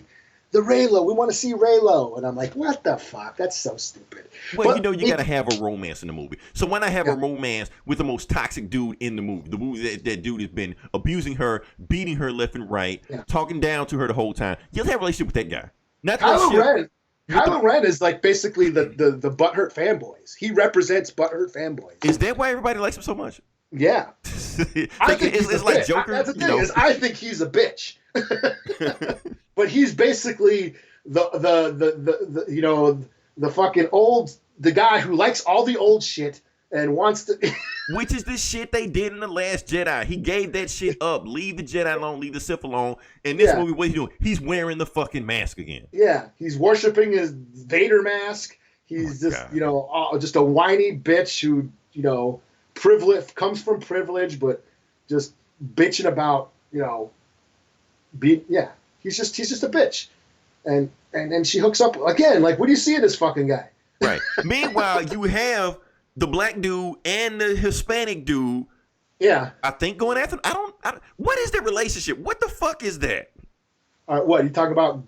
The Reylo. We want to see Reylo. And I'm like, what the fuck? That's so stupid. Well, you got to have a romance in the movie. So why not have a romance with the most toxic dude in the movie? The movie that dude has been abusing her, beating her left and right, talking down to her the whole time. You have to have a relationship with that guy. Not Kylo Ren is like basically the butthurt fanboys. He represents butthurt fanboys. Is that why everybody likes him so much? Yeah. I think it's like Joker. That's the thing is, I think he's a bitch. But he's basically the fucking the guy who likes all the old shit and wants to. Which is the shit they did in The Last Jedi. He gave that shit up. Leave the Jedi alone. Leave the Sith alone. In this movie, what he's doing? He's wearing the fucking mask again. Yeah, he's worshiping his Vader mask. He's just a whiny bitch who comes from privilege, but just bitching about he's just a bitch, and she hooks up again. Like, what do you see in this fucking guy? Right. Meanwhile, you have the black dude and the Hispanic dude Yeah. I think going after. I don't. What is their relationship? What the fuck is that? What you talking about?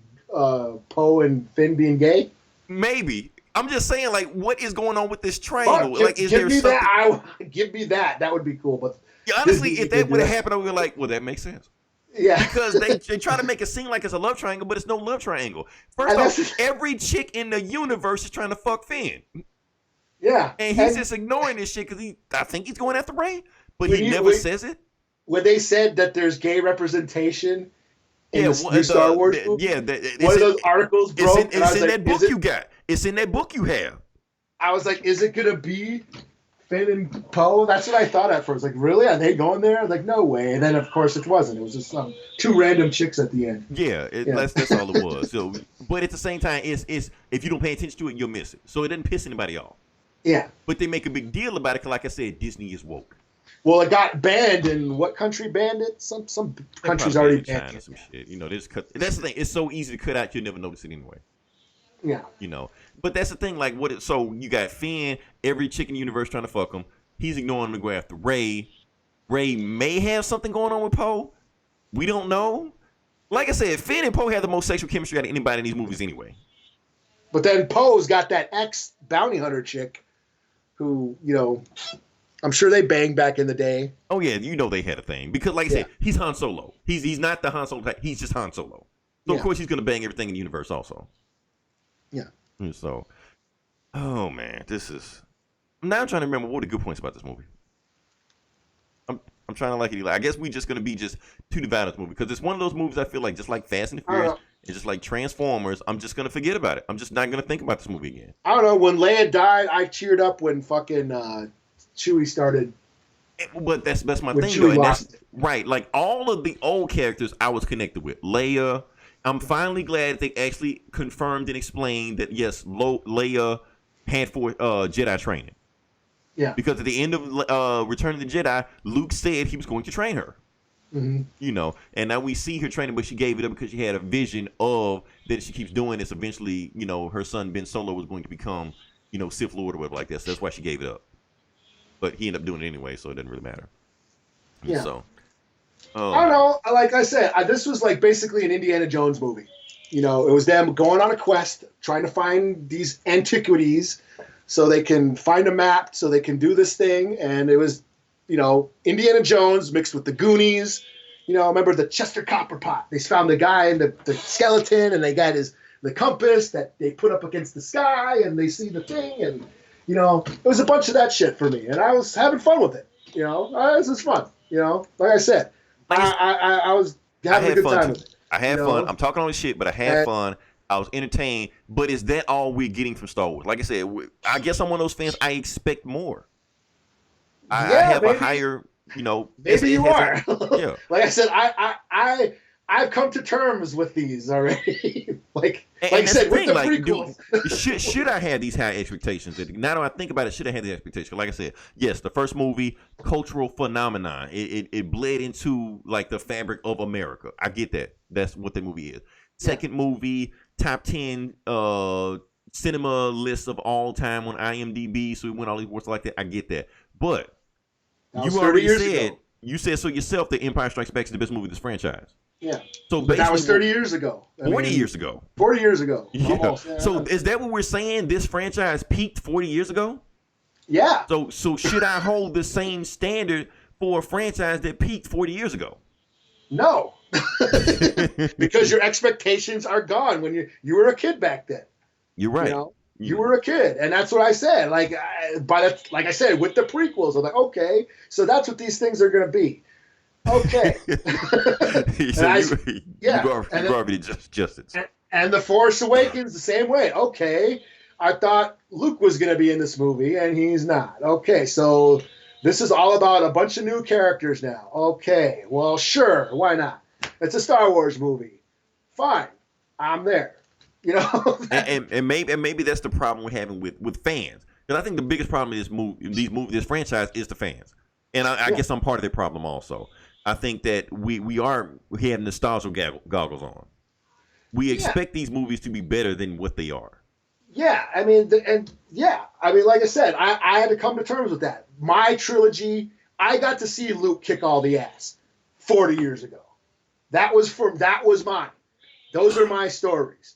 Poe and Finn being gay? Maybe. I'm just saying, like, what is going on with this triangle? Fuck, Like, is there something? Give me that. That would be cool. But Yeah, honestly, if that would have happened, I would be like, well, that makes sense. Yeah. Because they try to make it seem like it's a love triangle, but it's no love triangle. First off, every chick in the universe is trying to fuck Finn. Yeah. And he's just ignoring this shit because I think he's going after Rey, but he never says it. When they said that there's gay representation in the new Star Wars movie, one of those articles broke. It's in that book you got. It's in that book you have. I was like, is it going to be Finn and Poe? That's what I thought at first. Like, really? Are they going there? Like, no way. And then, of course, it wasn't. It was just two random chicks at the end. Yeah, that's all it was. So, but at the same time, it's if you don't pay attention to it, you'll miss it. So it doesn't piss anybody off. Yeah. But they make a big deal about it because, like I said, Disney is woke. Well, it got banned, and what country banned it? Some countries already banned it. Some shit. You know, that's the thing. It's so easy to cut out, you'll never notice it anyway. Yeah. You know, but that's the thing. Like, so you got Finn, every chick in the universe trying to fuck him. He's ignoring him to go after Rey. Rey may have something going on with Poe. We don't know. Like I said, Finn and Poe have the most sexual chemistry out of anybody in these movies anyway. But then Poe's got that ex bounty hunter chick who, you know, I'm sure they banged back in the day. Oh, yeah, you know they had a thing. Because, like I said, he's Han Solo. He's not the Han Solo type. He's just Han Solo. So, of course, he's going to bang everything in the universe also. Yeah. And so, oh, man, this is... Now I'm trying to remember what were the good points about this movie. I'm trying to like it. I guess we just going to be just too divided on this movie. Because it's one of those movies I feel like, just like Fast and the Furious, and just like Transformers, I'm just going to forget about it. I'm just not going to think about this movie again. I don't know. When Leia died, I cheered up when fucking Chewie started. But that's my thing, though. And that's, right. Like, all of the old characters I was connected with. Leia. I'm finally glad they actually confirmed and explained that, yes, Leia had for Jedi training. Yeah. Because at the end of Return of the Jedi, Luke said he was going to train her. Mm-hmm. You know, and now we see her training, but she gave it up because she had a vision of that if she keeps doing this, eventually, you know, her son Ben Solo was going to become, you know, Sith Lord or whatever like that. So that's why she gave it up. But he ended up doing it anyway, so it doesn't really matter. Yeah. So, I don't know. Like I said, this was like basically an Indiana Jones movie. You know, it was them going on a quest, trying to find these antiquities so they can find a map, so they can do this thing. And it was, you know, Indiana Jones mixed with the Goonies. You know, remember the Chester Copperpot? They found the guy in the skeleton, and they got the compass that they put up against the sky, and they see the thing. And, you know, it was a bunch of that shit for me. And I was having fun with it. You know, this was fun. You know, like I said, I was having a good time with it. I had fun. I'm talking all this shit, but I had fun. I was entertained. But is that all we're getting from Star Wars? Like I said, I guess I'm one of those fans. I expect more. I have a higher, you know. Maybe you are. Yeah. Like I said, I've come to terms with these already. like I said, with the prequels. Should I have these high expectations? Now that I think about it, should I have the expectations? Like I said, yes, the first movie, cultural phenomenon. It bled into like the fabric of America. I get that. That's what the movie is. Second movie, top 10 cinema list of all time on IMDb. So we went all these words like that. I get that. But you already said, you said so yourself that Empire Strikes Back is the best movie of this franchise. Yeah. So but that was 30 years ago. 40 years ago. 40 years ago. Yeah. Almost. Yeah. So is that what we're saying? This franchise peaked 40 years ago? Yeah. So should I hold the same standard for a franchise that peaked 40 years ago? No. Because your expectations are gone when you were a kid back then. You're right. You know? You were a kid, and that's what I said. Like like I said, with the prequels, I'm like, okay, so that's what these things are going to be. Okay. You already just it. And the Force Awakens the same way. Okay, I thought Luke was going to be in this movie, and he's not. Okay, so this is all about a bunch of new characters now. Okay, well, sure, why not? It's a Star Wars movie. Fine, I'm there. You know, and maybe that's the problem we're having with fans. Because I think the biggest problem with this franchise is the fans, and I guess I'm part of the problem also. I think that we have nostalgia goggles on. We expect these movies to be better than what they are. Yeah, I mean, like I said, I had to come to terms with that. My trilogy, I got to see Luke kick all the ass 40 years ago. That was mine. Those are my stories.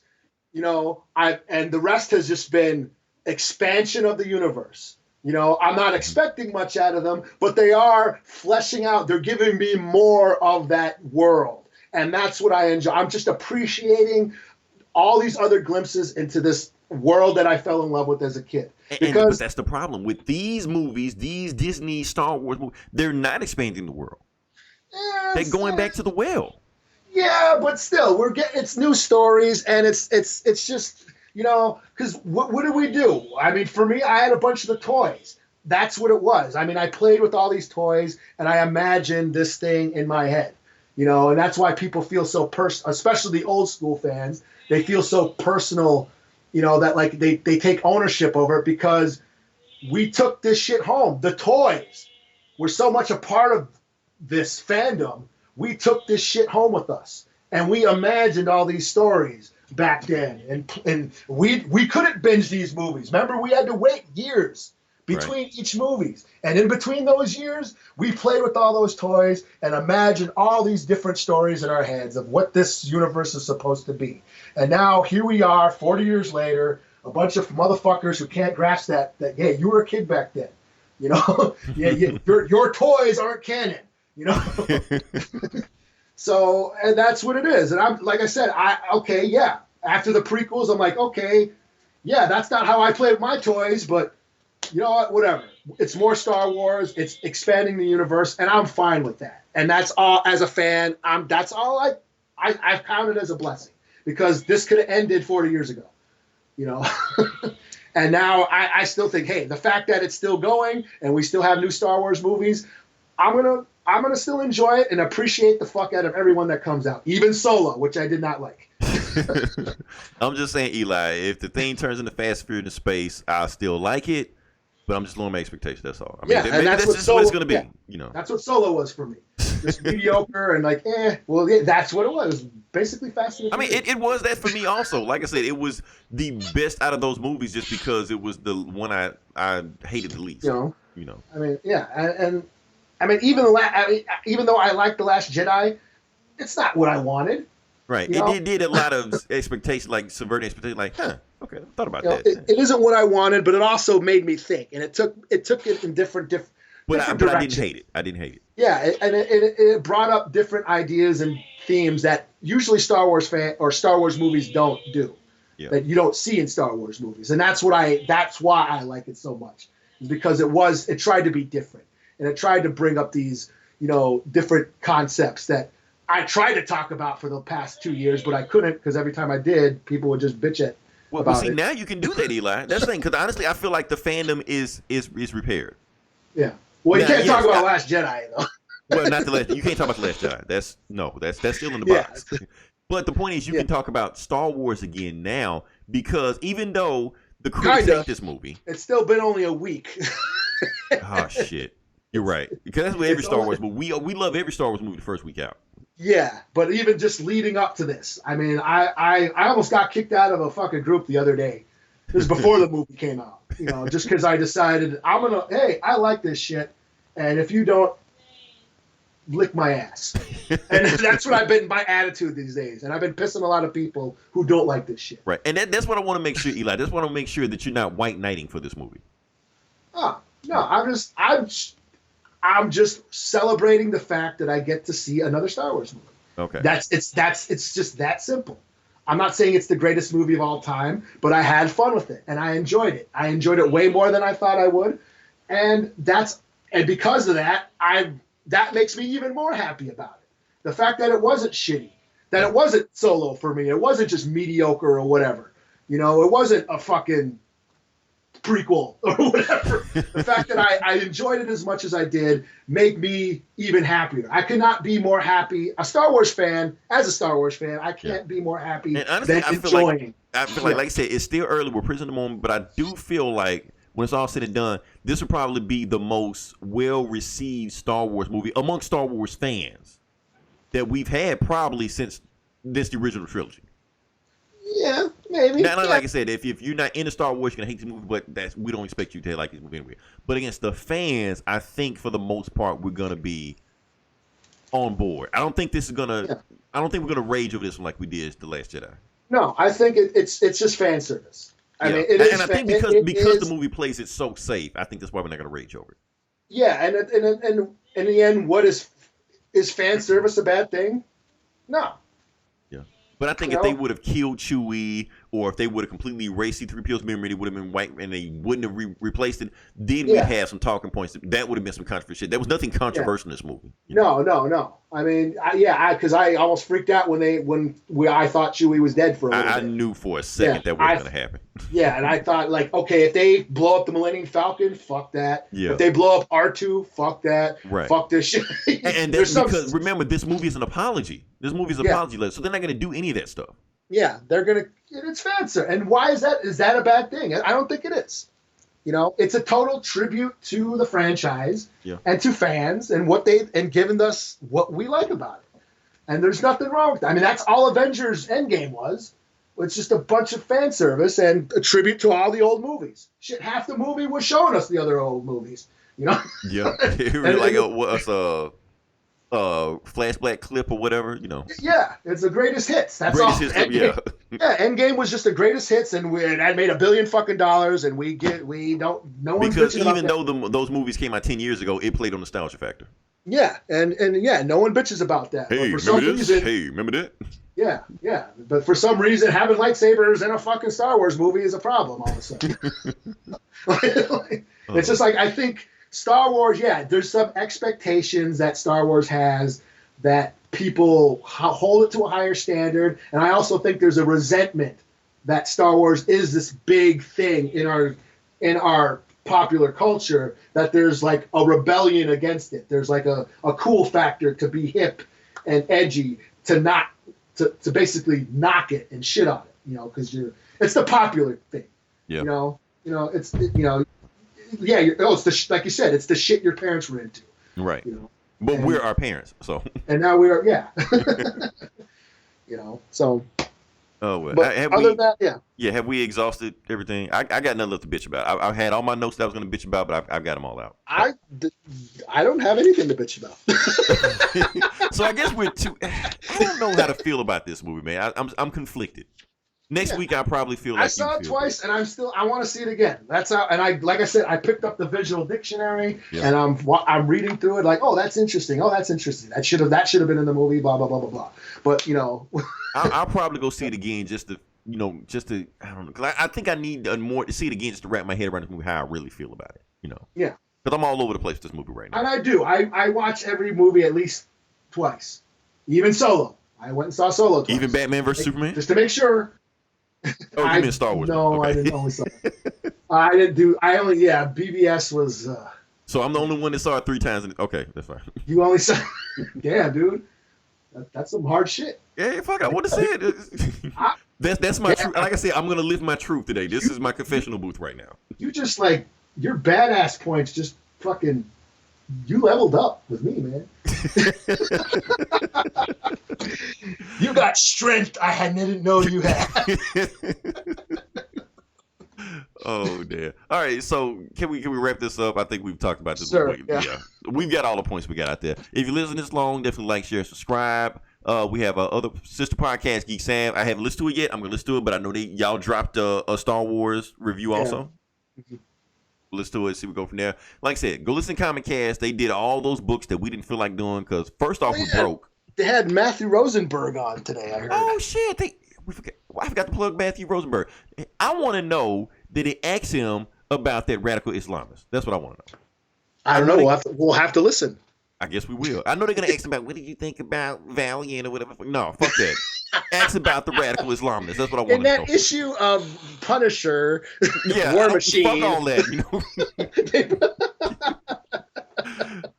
And the rest has just been expansion of the universe. I'm not expecting much out of them, but they are fleshing out. They're giving me more of that world. And that's what I enjoy. I'm just appreciating all these other glimpses into this world that I fell in love with as a kid. But that's the problem with these movies, these Disney Star Wars movies. They're not expanding the world. They're going back to the well. Yeah, but still, it's new stories, and it's just because what do we do? I mean, for me, I had a bunch of the toys. That's what it was. I mean, I played with all these toys, and I imagined this thing in my head. And that's why people feel so personal, especially the old school fans. They feel so personal, that like they take ownership over it because we took this shit home. The toys were so much a part of this fandom. We took this shit home with us, and we imagined all these stories back then. And we couldn't binge these movies. Remember, we had to wait years between each movies. And in between those years, we played with all those toys and imagined all these different stories in our heads of what this universe is supposed to be. And now here we are, 40 years later, a bunch of motherfuckers who can't grasp that hey, you were a kid back then. Your toys aren't canon. So, and that's what it is. And I'm, like I said, after the prequels, I'm like, okay, yeah, that's not how I play with my toys, but you know what, whatever. It's more Star Wars, it's expanding the universe, and I'm fine with that. And that's all, as a fan, that's all I've counted as a blessing, because this could have ended 40 years ago, And now I still think, hey, the fact that it's still going and we still have new Star Wars movies, I'm gonna still enjoy it and appreciate the fuck out of everyone that comes out, even Solo, which I did not like. I'm just saying, Eli, if the thing turns into Fast and Furious in space, I'll still like it, but I'm just lowering my expectations. That's all. I mean, and that's just what it's going to be. Yeah, that's what Solo was for me. Just mediocre and like, well, yeah, that's what it was. Basically, Fast and Furious. I mean, it was that for me also. Like I said, it was the best out of those movies just because it was the one I hated the least. I mean, yeah, and I mean, even though I liked The Last Jedi, it's not what I wanted. Right. It did a lot of expectation, like subverting expectation, like, okay, I thought about that. It isn't what I wanted, but it also made me think, and it took it in different but I didn't hate it. I didn't hate it. Yeah, and it brought up different ideas and themes that usually Star Wars movies don't do. Yeah. That you don't see in Star Wars movies, and that's why I like it so much, is because it tried to be different, and it tried to bring up these different concepts that I tried to talk about for the past 2 years, but I couldn't, because every time I did, people would just bitch at. Well, see, now you can do that, Eli. That's the thing, because honestly, I feel like the fandom is repaired. Yeah. Well, you can't talk about Last Jedi, though. Well, not the Last. You can't talk about the Last Jedi. That's still in the box. But the point is, you can talk about Star Wars again now, because even though the critics hate this movie, it's still been only a week. Oh shit, you're right. Because that's what every Star Wars movie. We love every Star Wars movie the first week out. Yeah, but even just leading up to this, I mean, I almost got kicked out of a fucking group the other day. This is before the movie came out, just because I decided I like this shit, and if you don't, lick my ass. And that's what I've been, my attitude these days, and I've been pissing a lot of people who don't like this shit. Right, and that's what I want to make sure, Eli. That's what I want to make sure that you're not white knighting for this movie. Oh no, I'm just celebrating the fact that I get to see another Star Wars movie. Okay. It's just that simple. I'm not saying it's the greatest movie of all time, but I had fun with it and I enjoyed it. I enjoyed it way more than I thought I would. And because of that, that makes me even more happy about it. The fact that it wasn't shitty, that it wasn't Solo for me. It wasn't just mediocre or whatever. It wasn't a fucking prequel or whatever. The fact that I enjoyed it as much as I did made me even happier. I could not be more happy. As a Star Wars fan, I can't be more happy and honestly, than enjoying. I feel like I said, it's still early. We're present in the moment, but I do feel like when it's all said and done, this will probably be the most well-received Star Wars movie amongst Star Wars fans that we've had probably since the original trilogy. Yeah, Maybe. Now, like I said, if you're not into Star Wars, you're gonna hate the movie, but we don't expect you to like this movie anyway. But against the fans, I think for the most part we're gonna be on board. I don't think this is gonna. Yeah. I don't think we're gonna rage over this one like we did The Last Jedi. No, I think it's just fan service. I mean, and I think because the movie plays it so safe, I think that's why we're not gonna rage over it. Yeah, and in the end, what is fan service a bad thing? No. Yeah. But I think if they would have killed Chewie, or if they would have completely erased C-3PO's memory, it would have been white, and they wouldn't have replaced it, then we'd have some talking points. That would have been some controversial shit. There was nothing controversial in this movie. No. I mean, because I almost freaked out when I thought Chewie was dead for a little bit. I knew for a second that was going to happen. Yeah, and I thought, like, okay, if they blow up the Millennium Falcon, fuck that. Yeah. If they blow up R2, fuck that. Right. Fuck this shit. and that's because, remember, this movie is an apology. This movie is an apology letter, so they're not going to do any of that stuff. Yeah, they're going to, it's fan service. And why is that? Is that a bad thing? I don't think it is. You know, it's a total tribute to the franchise and to fans and giving us what we like about it. And there's nothing wrong with that. I mean, that's all Avengers Endgame was. It's just a bunch of fan service and a tribute to all the old movies. Shit, half the movie was showing us the other old movies. You know? Yeah. Flashback clip or whatever, you know. Yeah, it's the greatest hits. That's all. Endgame, Endgame was just the greatest hits, and that made $1 billion fucking, and no one. Because even though those movies came out 10 years ago, it played on nostalgia factor. Yeah, and no one bitches about that. Hey, remember this? Hey, remember that? Yeah, but for some reason, having lightsabers in a fucking Star Wars movie is a problem all of a sudden. It's just like, I think Star Wars, there's some expectations that Star Wars has that people hold it to a higher standard, and I also think there's a resentment that Star Wars is this big thing in our popular culture, that there's like a rebellion against it. There's like a cool factor to be hip and edgy, to basically knock it and shit on it, you know, because it's the popular thing. Yeah. It's like you said, it's the shit your parents were into. Right. You know? But we're our parents, so. And now we are, you know, so. Oh, well. But other than that, Yeah, have we exhausted everything? I got nothing left to bitch about. I had all my notes that I was going to bitch about, but I've got them all out. I don't have anything to bitch about. So I guess I don't know how to feel about this movie, man. I'm conflicted. Next week, I probably feel like I saw it twice, and I want to see it again. That's how. And like I said, I picked up the visual dictionary, and I'm reading through it like, oh, that's interesting. Oh, that's interesting. That should have been in the movie. Blah blah blah blah blah. But you know, I'll probably go see it again just to I don't know, because I think I need to see it again just to wrap my head around this movie, how I really feel about it. You know. Yeah. Because I'm all over the place with this movie right now. And I do. I watch every movie at least twice, even Solo. I went and saw Solo twice. Even Batman vs Superman, just to make sure. Oh, you mean Star Wars? No, okay. I didn't only saw it. BVS was. So I'm the only one that saw it 3 times. Okay, that's fine. You only saw. Damn, dude, that's some hard shit. Yeah, fuck, I want to say it. That's my truth. Like I said, I'm gonna live my truth today. This is my confessional booth right now. You just like your badass points just fucking. You leveled up with me, man. You got strength I didn't know you had. Oh, damn. All right, so can we wrap this up? I think we've talked about this. Sure, yeah. We've got all the points we got out there. If you listen this long, definitely like, share, subscribe. We have other sister podcast, Geek Sam. I haven't listened to it yet. I'm going to listen to it, but I know y'all dropped a Star Wars review also. Mm-hmm. Let's do it. See, we go from there. Like I said, go listen to Comic Cast. They did all those books that we didn't feel like doing because first off, we broke. They had Matthew Rosenberg on today, I heard. Oh, shit. I forgot to plug Matthew Rosenberg. I want to know, did they ask him about that radical Islamist? That's what I want to know. I don't know. We'll have to listen. I guess we will. I know they're going to ask him about, what did you think about Valiant or whatever? No, fuck that. Ask about the radical Islamists. That's what I want to know. In that issue of Punisher, War Machine. Fuck all that, you know.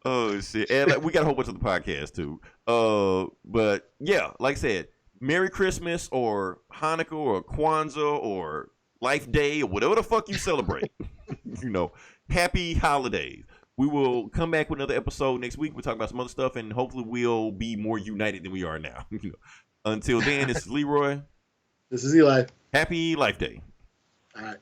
Oh, shit. And we got a whole bunch of the podcast, too. But, yeah, like I said, Merry Christmas or Hanukkah or Kwanzaa or Life Day or whatever the fuck you celebrate. You know, happy holidays. We will come back with another episode next week. We'll talk about some other stuff, and hopefully we'll be more united than we are now. Until then, this is Leroy. This is Eli. Happy Life Day. All right.